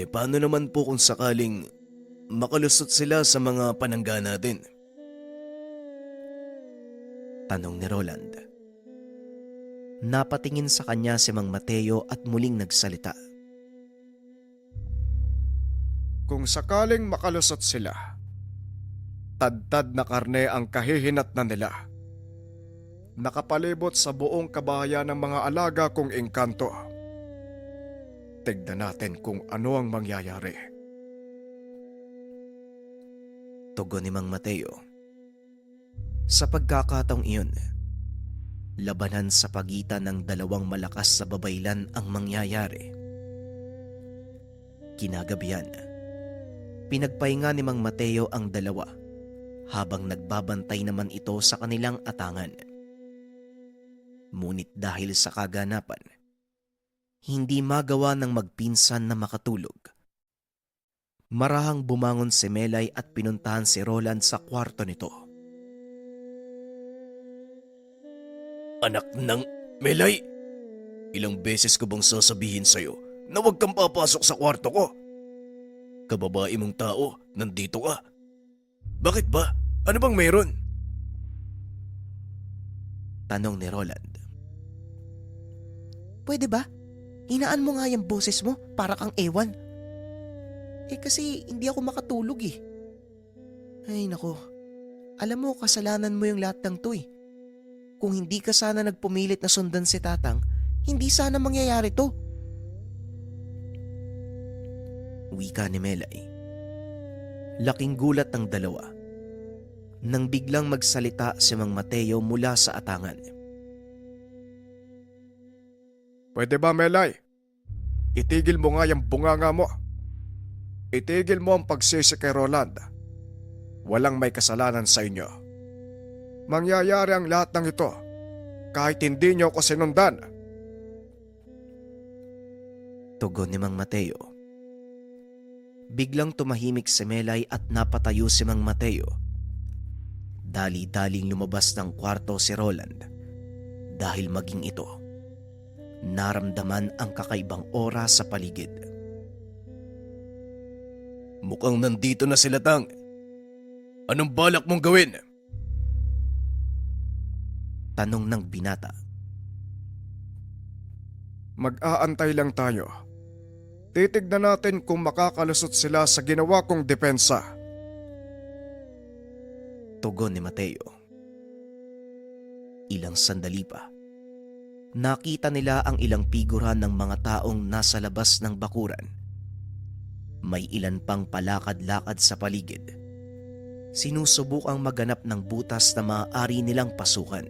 Paano naman po kung sakaling makalusot sila sa mga panangga natin? Tanong ni Roland. Napatingin sa kanya si Mang Mateo at muling nagsalita. Kung sakaling makalusot sila, tad-tad na karne ang kahihinat na nila. Nakapalibot sa buong kabahayan ng mga alaga kong engkanto. Tignan natin kung ano ang mangyayari. Tugon ni Mang Mateo. Sa pagkakataong iyon, labanan sa pagitan ng dalawang malakas sa babaylan ang mangyayari. Kinagabihan, pinagpahinga ni Mang Mateo ang dalawa habang nagbabantay naman ito sa kanilang atangan. Ngunit dahil sa kaganapan, hindi magawa ng magpinsan na makatulog. Marahang bumangon si Melay at pinuntahan si Roland sa kwarto nito. Anak ng Melay, ilang beses ko bang sasabihin sa'yo na huwag kang papasok sa kwarto ko? Kababae mong tao, nandito ka. Bakit ba? Ano bang meron? Tanong ni Roland. Pwede ba? Hinaan mo nga yung boses mo para kang ewan. Kasi hindi ako makatulog Ay nako, alam mo kasalanan mo yung lahat ng to Kung hindi ka sana nagpumilit na sundan si Tatang, hindi sana mangyayari to. Wika ni Melay. Laking gulat ng dalawa nang biglang magsalita si Mang Mateo mula sa atangan. Pwede ba, Melay? Itigil mo nga yung bunganga mo. Itigil mo ang pagsisi kay Roland. Walang may kasalanan sa inyo. Mangyayari ang lahat ng ito kahit hindi niyo ako sinundan. Tugon ni Mang Mateo. Biglang tumahimik si Melay at napatayo si Mang Mateo. Dali-daling lumabas ng kwarto si Roland dahil maging ito, naramdaman ang kakaibang aura sa paligid. Mukhang nandito na sila, Tang. Anong balak mong gawin? Tanong ng binata. Mag-aantay lang tayo. Titignan natin kung makakalusot sila sa ginawa kong depensa. Tugon ni Mateo. Ilang sandali pa, nakita nila ang ilang figura ng mga taong nasa labas ng bakuran. May ilan pang palakad-lakad sa paligid. Sinusubukang maganap ng butas na maaari nilang pasukan.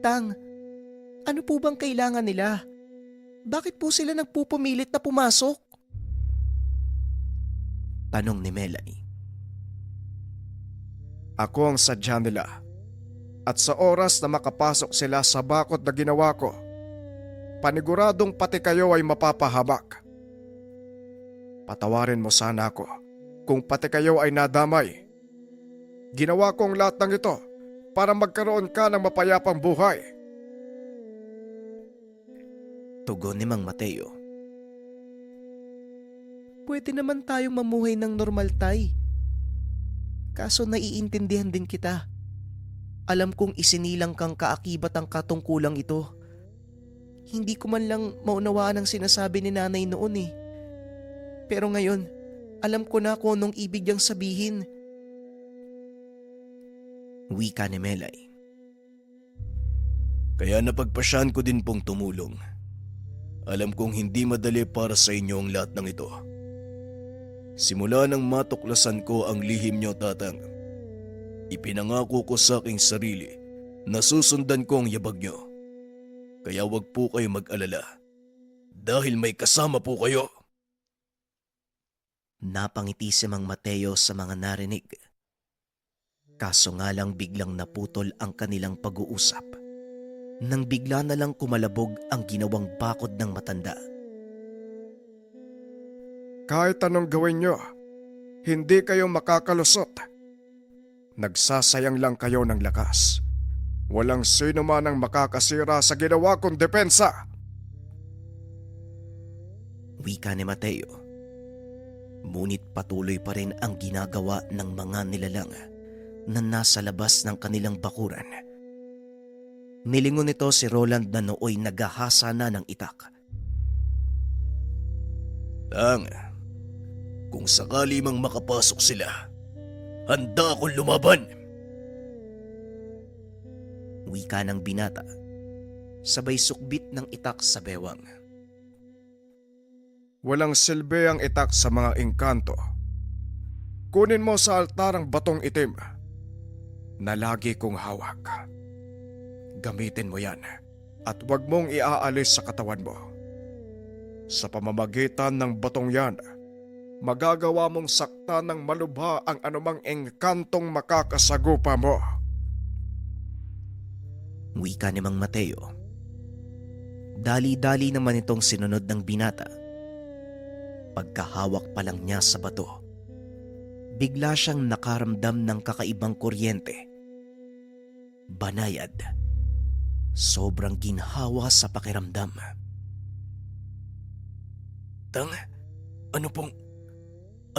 Tang, ano po bang kailangan nila? Bakit po sila nagpupumilit na pumasok? Tanong ni Melay. Ako ang sadya nila. At sa oras na makapasok sila sa bakod na ginawa ko, paniguradong pati kayo ay mapapahamak. Patawarin mo sana ako kung pati kayo ay nadamay. Ginawa ko ang lahat ng ito para magkaroon ka ng mapayapang buhay. Tugon ni Mang Mateo. Pwede naman tayong mamuhay ng normal, Tay. Kaso naiintindihan din kita. Alam kong isinilang kang kaakibat ang katungkulang ito. Hindi ko man lang maunawaan ang sinasabi ni nanay noon eh. Pero ngayon, alam ko na kung anong ibig niyang sabihin. Wika ni Melay. Kaya napagpasyahan ko din pong tumulong. Alam kong hindi madali para sa inyo ang lahat ng ito. Simula nang matuklasan ko ang lihim niyo, Tatang, ipinangako ko sa aking sarili na susundan ko ang yabag niyo. Kaya wag po kayo mag-alala dahil may kasama po kayo. Napangiti si Mang Mateo sa mga narinig. Kaso nga lang biglang naputol ang kanilang pag-uusap. Nang bigla na lang kumalabog ang ginawang bakod ng matanda. Kahit anong gawin nyo, hindi kayo makakalusot. Nagsasayang lang kayo ng lakas. Walang sino man ang makakasira sa ginawa kong depensa. Wika ni Mateo. Ngunit patuloy pa rin ang ginagawa ng mga nilalang na nasa labas ng kanilang bakuran. Nilingon nito si Roland na nooy naghahasa na ng itak. Tang, kung sakali mang makapasok sila, handa akong lumaban. Wika ng binata, sabay sukbit ng itak sa bewang. Walang silbi ang itak sa mga engkanto. Kunin mo sa altar ang batong itim na lagi kong hawak. Gamitin mo yan at huwag mong iaalis sa katawan mo. Sa pamamagitan ng batong yan, magagawa mong sakta ng malubha ang anumang engkantong makakasagupa mo. Wika ni Mang Mateo. Dali-dali naman itong sinunod ng binata. Pagkahawak pa lang niya sa bato, bigla siyang nakaramdam ng kakaibang kuryente. Banayad. Sobrang ginhawa sa pakiramdam. Tang, ano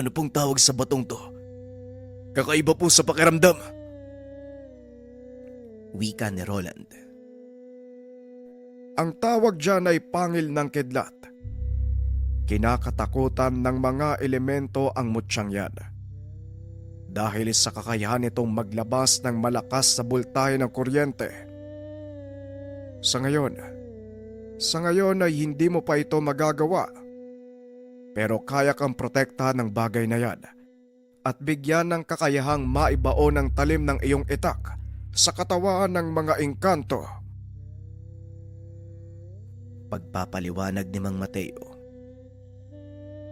pong tawag sa batong to? Kakaiba po sa pakiramdam. Wika ni Roland. Ang tawag dyan ay pangil ng kidlat. Kinakatakutan ng mga elemento ang mutyang yan. Dahil sa kakayahan nitong maglabas ng malakas na bultahe ng kuryente. Sa ngayon ay hindi mo pa ito magagawa. Pero kaya kang protektahan ng bagay na yan at bigyan ng kakayahang maibaon ng talim ng iyong itak sa katawan ng mga engkanto. Pagpapaliwanag ni Mang Mateo.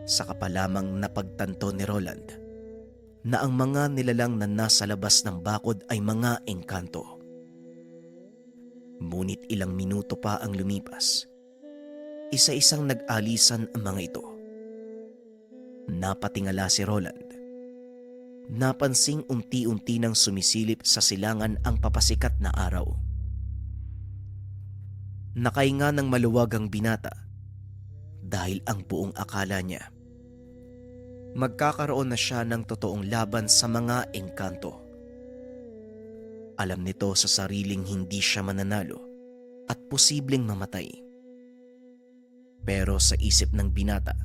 Saka pa lamang napagtanto ni Roland na ang mga nilalang na nasa labas ng bakod ay mga engkanto. Ngunit ilang minuto pa ang lumipas Isa-isang nag-alisan ang mga ito. Napatingala si Roland. Napansing unti-unti nang sumisilip sa silangan ang papasikat na araw. Nakahinga ng maluwag ang binata dahil ang buong akala niya magkakaroon na siya ng totoong laban sa mga engkanto. Alam nito sa sariling hindi siya mananalo at posibleng mamatay. Pero sa isip ng binata,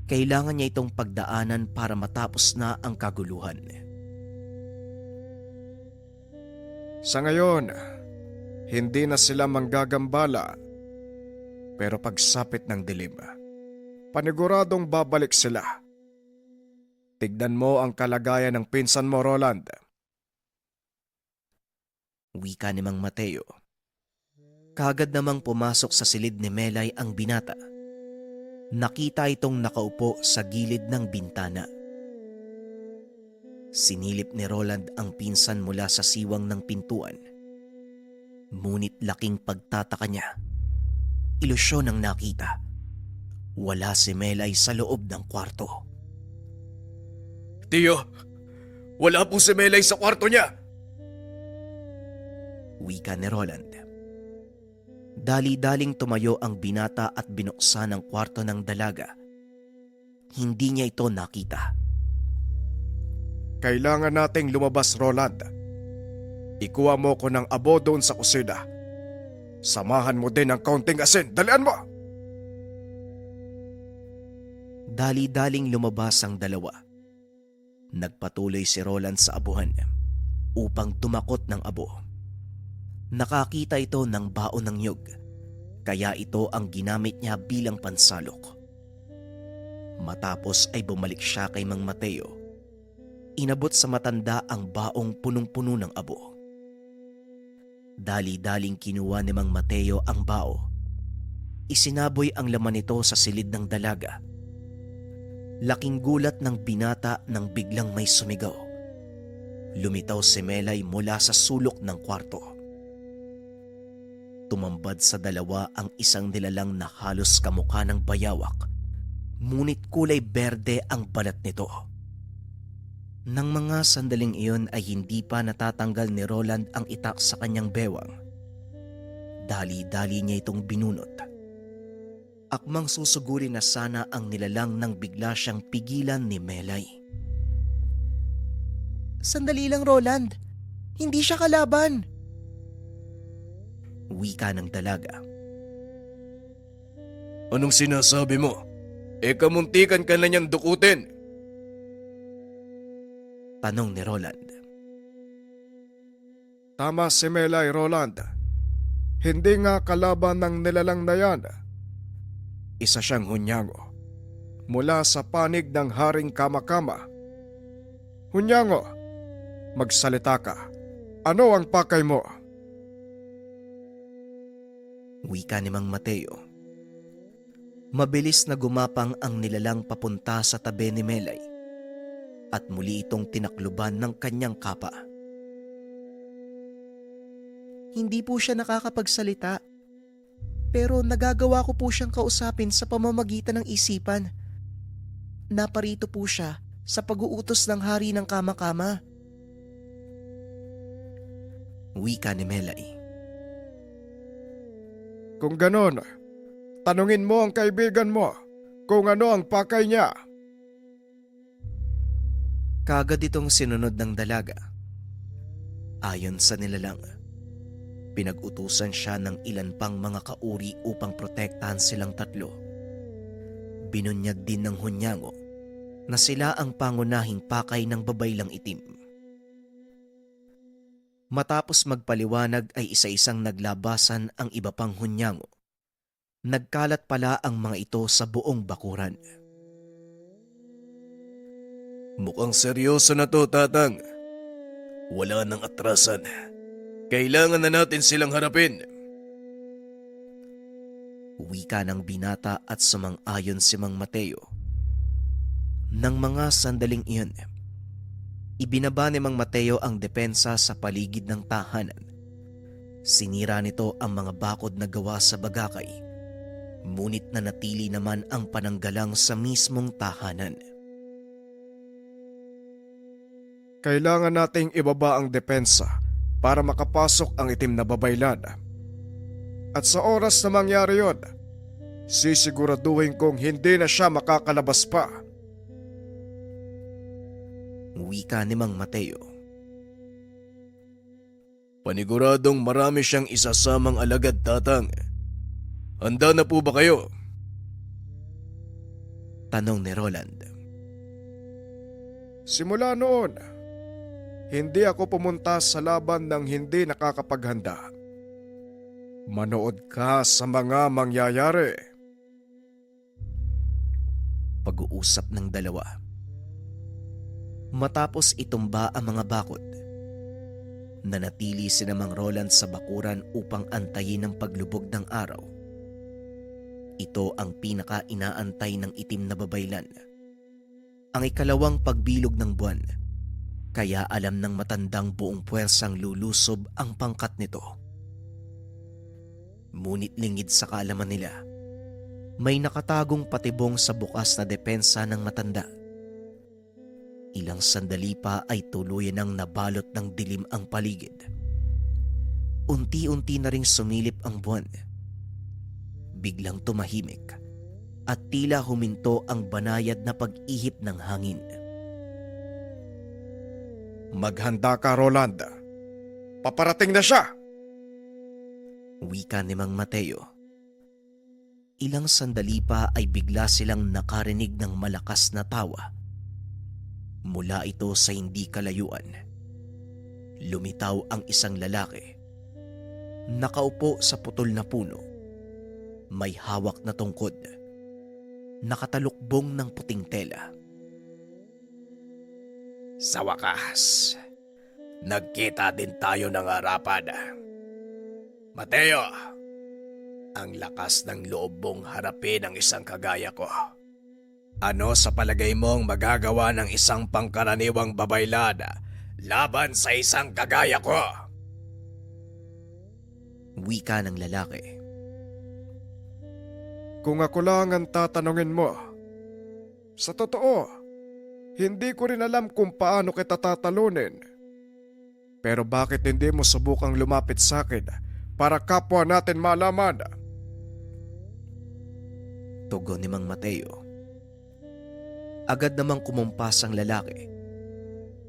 kailangan niya itong pagdaanan para matapos na ang kaguluhan. Sa ngayon, hindi na sila manggagambala. Pero pagsapit ng dilim, paniguradong babalik sila. Tignan mo ang kalagayan ng pinsan mo, Roland. Wika ni Mang Mateo. Kagad namang pumasok sa silid ni Melay ang binata. Nakita itong nakaupo sa gilid ng bintana. Sinilip ni Roland ang pinsan mula sa siwang ng pintuan. Ngunit laking pagtataka niya. Ilusyon ang nakita. Wala si Melay sa loob ng kwarto. Tiyo, wala po si Melay sa kwarto niya. Wika ni Roland. Dali-daling tumayo ang binata at binuksan ang kwarto ng dalaga. Hindi niya ito nakita. Kailangan nating lumabas, Roland. Ikuha mo ko ng abo doon sa kusina. Samahan mo din ng kaunting asin. Dalian mo! Dali-daling lumabas ang dalawa. Nagpatuloy si Roland sa abuhan upang tumakot ng abo. Nakakita ito ng baon ng nyug, kaya ito ang ginamit niya bilang pansalok. Matapos ay bumalik siya kay Mang Mateo. Inabot sa matanda ang baong punong-puno ng abo. Dali-daling kinuha ni Mang Mateo ang bao. Isinaboy ang laman nito sa silid ng dalaga. Laking gulat ng binata nang biglang may sumigaw. Lumitaw si Melay mula sa sulok ng kwarto. Tumambad sa dalawa ang isang nilalang na halos kamukha ng bayawak, ngunit kulay berde ang balat nito. Nang mga sandaling iyon ay hindi pa natatanggal ni Roland ang itak sa kanyang bewang. Dali-dali niya itong binunot. Akmang susugurin na sana ang nilalang nang bigla siyang pigilan ni Melay. Sandali lang, Roland. Hindi siya kalaban. Wika ng dalaga. Anong sinasabi mo? Kamuntikan ka na niyang dukutin. Tanong ni Roland. Tama si Melay, Roland. Hindi nga kalaban ng nilalang na yan. Isa siyang hunyango. Mula sa panig ng Haring Kamakama. Hunyango, magsalita ka. Ano ang pakay mo? Wika ni Mang Mateo. Mabilis na gumapang ang nilalang papunta sa tabi ni Melay at muli itong tinakluban ng kanyang kapa. Hindi po siya nakakapagsalita. Pero nagagawa ko po siyang kausapin sa pamamagitan ng isipan. Naparito po siya sa pag-uutos ng hari ng Kamakama. Wika ni Melay. Kung ganon, tanungin mo ang kaibigan mo kung ano ang pakay niya. Kagad itong sinunod ng dalaga. Ayon sa nilalang, pinag-utusan siya ng ilan pang mga kauri upang protektahan silang tatlo. Binunyag din ng hunyango na sila ang pangunahing pakay ng babaylang itim. Matapos magpaliwanag ay isa-isang naglabasan ang iba pang hunyango. Nagkalat pala ang mga ito sa buong bakuran. Mukhang seryoso na to, Tatang. Wala nang atrasan. Kailangan na natin silang harapin. Wika ng binata at sumang-ayon si Mang Mateo. Nang mga sandaling iyon, ibinaba ni Mang Mateo ang depensa sa paligid ng tahanan. Sinira nito ang mga bakod na gawa sa bagakay Ngunit nanatili naman ang pananggalang sa mismong tahanan. Kailangan nating ibaba ang depensa para makapasok ang itim na babaylan. At sa oras na mangyari yon, sisiguraduhin kong hindi na siya makakalabas pa. Wika ni Mang Mateo. Paniguradong marami siyang isasamang alagad, Tatang. Handa na po ba kayo? Tanong ni Roland. Simula noon, hindi ako pumunta sa laban ng hindi nakakapaghanda. Manood ka sa mga mangyayari. Pag-uusap ng dalawa. Matapos itumba ang mga bakod, nanatili si Mang Roland sa bakuran upang antayin ang paglubog ng araw. Ito ang pinaka-inaantay ng itim na babaylan. Ang ikalawang pagbilog ng buwan, kaya alam ng matandang buong puwersang lulusob ang pangkat nito. Ngunit lingid sa kaalaman nila, may nakatagong patibong sa bukas na depensa ng matanda. Ilang sandali pa ay tuluyan ng nabalot ng dilim ang paligid. Unti-unti na ring sumilip ang buwan. Biglang tumahimik at tila huminto ang banayad na pag-ihip ng hangin. Maghanda ka, Roland. Paparating na siya! Wika ni Mang Mateo. Ilang sandali pa ay bigla silang nakarinig ng malakas na tawa. Mula ito sa hindi kalayuan. Lumitaw ang isang lalaki. Nakaupo sa putol na puno. May hawak na tungkod. Nakatalukbong ng puting tela. Sa wakas, nagkita din tayo ng harapan. Mateo, ang lakas ng loob mong harapin ang isang kagaya ko. Ano sa palagay mong magagawa ng isang pangkaraniwang babaylan laban sa isang kagaya ko? Wika ng lalaki. Kung ako lang ang tatanungin mo, sa totoo, hindi ko rin alam kung paano kita tatalunin. Pero bakit hindi mo subukang lumapit sa akin para kapwa natin malaman? Tugon ni Mang Mateo. Agad namang kumumpas ang lalaki.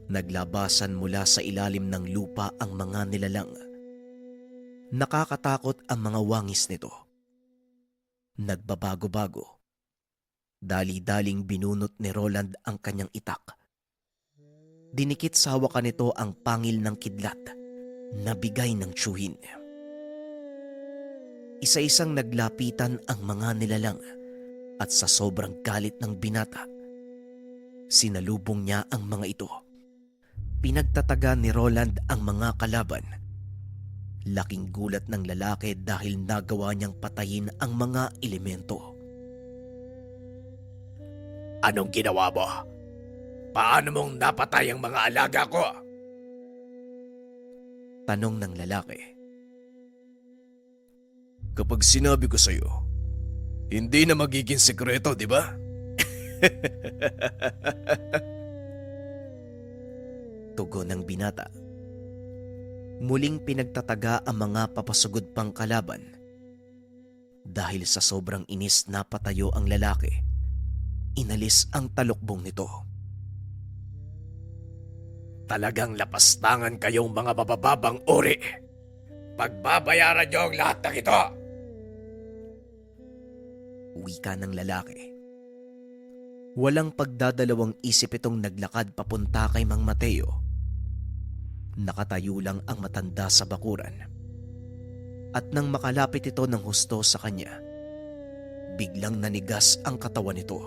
Naglabasan mula sa ilalim ng lupa ang mga nilalang. Nakakatakot ang mga wangis nito. Nagbabago-bago. Dali-daling binunot ni Roland ang kanyang itak. Dinikit sa hawakan nito ang pangil ng kidlat na bigay ng tiyuhin. Isa-isang naglapitan ang mga nilalang at sa sobrang galit ng binata, sinalubong niya ang mga ito. Pinagtataga ni Roland ang mga kalaban. Laking gulat ng lalaki dahil nagawa niyang patayin ang mga elemento. Anong ginawa mo? Paano mong napatay ang mga alaga ko? Tanong ng lalaki. Kapag sinabi ko sa'yo, hindi na magiging sekreto, di ba? Tugon ng binata. Muling pinagtataga ang mga papasugod pang kalaban. Dahil sa sobrang inis na patayo ang lalaki, inalis ang talukbong nito. Talagang lapastangan kayong mga mabababang uri. Pagbabayaran niyo ang lahat ng ito. Wika ng lalaki. Walang pagdadalawang isip itong naglakad papunta kay Mang Mateo. Nakatayo lang ang matanda sa bakuran. At nang makalapit ito ng husto sa kanya, biglang nanigas ang katawan nito.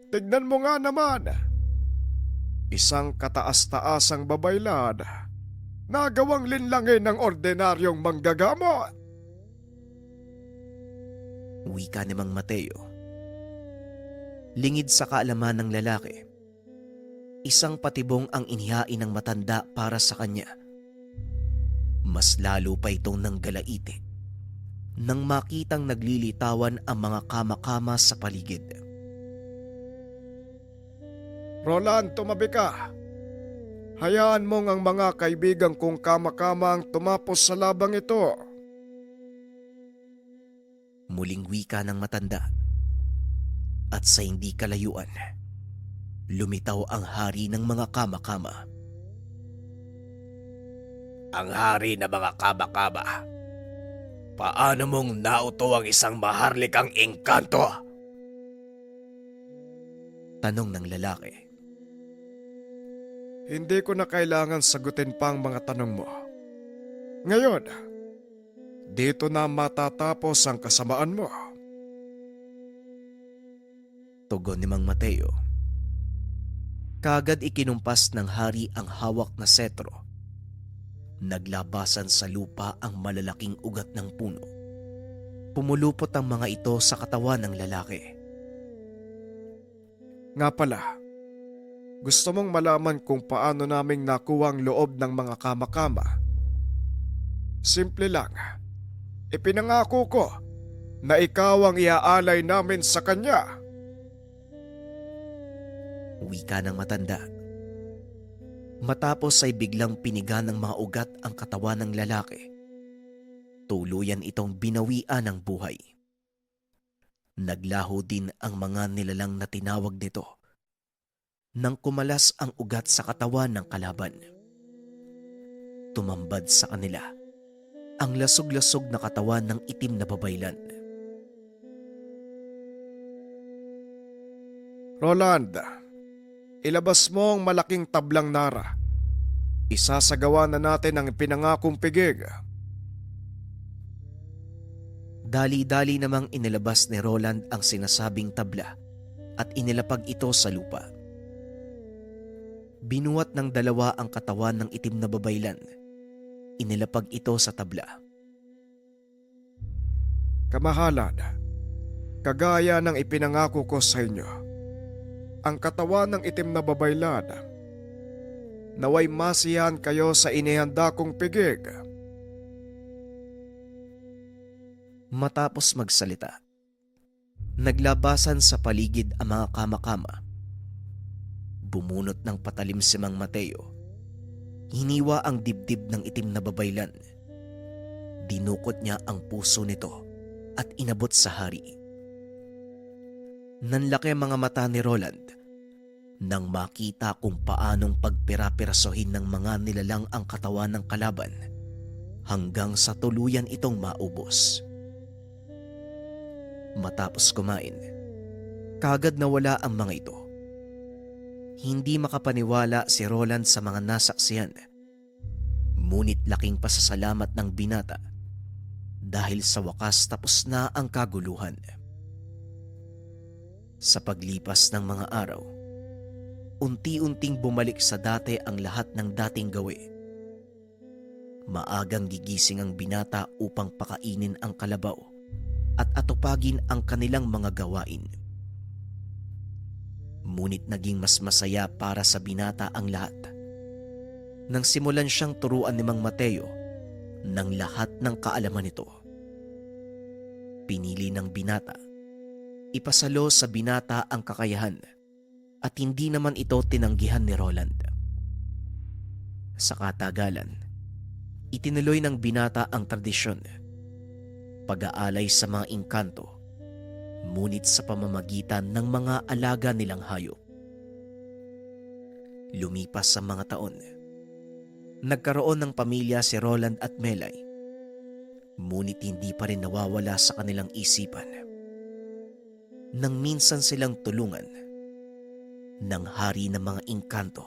Tignan mo nga naman. Isang kataas-taasang babaylad na gawang linlangin ng ordinaryong manggagamot. Wika ni Mang Mateo. Lingid sa kaalaman ng lalaki, isang patibong ang inihain ng matanda para sa kanya. Mas lalo pa itong nanggalaite nang makitang naglilitawan ang mga kama-kama sa paligid. Roland, tumabi ka. Hayaan mong ang mga kaibigan kong kama-kama ang tumapos sa labang ito. Muling wika ng matanda. At sa hindi kalayuan, lumitaw ang hari ng mga kama-kama. Ang hari na mga kaba-kaba. Paano mong nauto ang isang maharlikang engkanto? Tanong ng lalaki. Hindi ko na kailangan sagutin pa ang mga tanong mo. Ngayon, dito na matatapos ang kasamaan mo. Tugon ni Mang Mateo. Kagad ikinumpas ng hari ang hawak na setro. Naglabasan sa lupa ang malalaking ugat ng puno. Pumulupot ang mga ito sa katawan ng lalaki. Nga pala, gusto mong malaman kung paano naming nakuha ang loob ng mga kama-kama? Simple lang. Ipinangako ko na ikaw ang iaalay namin sa kanya. Wika ng matanda. Matapos ay biglang piniga ng mga ugat ang katawan ng lalaki. Tuluyan itong binawian ng buhay. Naglaho din ang mga nilalang na tinawag nito nang kumalas ang ugat sa katawan ng kalaban. Tumambad sa kanila ang lasog-lasog na katawan ng itim na babaylan. Roland, ilabas mo ang malaking tablang nara. Isasagawa na natin ang pinangakong pigig. Dali-dali namang inilabas ni Roland ang sinasabing tabla at inilapag ito sa lupa. Binuhat ng dalawa ang katawan ng itim na babaylan. Inilapag ito sa tabla. Kamahalan, kagaya ng ipinangako ko sa inyo, ang katawan ng itim na babaylan, naway masiyahan kayo sa inihanda kong pigig. Matapos magsalita, naglabasan sa paligid ang mga kama-kama. Bumunot ng patalim si Mang Mateo. Hiniwa ang dibdib ng itim na babaylan. Dinukot niya ang puso nito at inabot sa hari. Nanlaki ang mga mata ni Roland nang makita kung paanong pagpira-pirasohin ng mga nilalang ang katawan ng kalaban hanggang sa tuluyan itong maubos. Matapos kumain, kagad nawala ang mga ito. Hindi makapaniwala si Roland sa mga nasaksiyan. Ngunit laking pasasalamat ng binata dahil sa wakas tapos na ang kaguluhan. Sa paglipas ng mga araw, unti-unting bumalik sa dati ang lahat ng dating gawi. Maagang gigising ang binata upang pakainin ang kalabaw at atupagin ang kanilang mga gawain. Ngunit naging mas masaya para sa binata ang lahat nang simulan siyang turuan ni Mang Mateo ng lahat ng kaalaman nito. Pinili ng binata, ipasalo sa binata ang kakayahan at hindi naman ito tinanggihan ni Roland. Sa katagalan, itinuloy ng binata ang tradisyon, pag-aalay sa mga engkanto, ngunit sa pamamagitan ng mga alaga nilang hayop. Lumipas sa mga taon, nagkaroon ng pamilya si Roland at Melay, ngunit hindi pa rin nawawala sa kanilang isipan nang minsan silang tulungan ng hari ng mga engkanto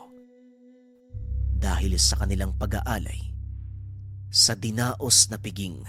dahil sa kanilang pag-aalay sa dinaos na piging.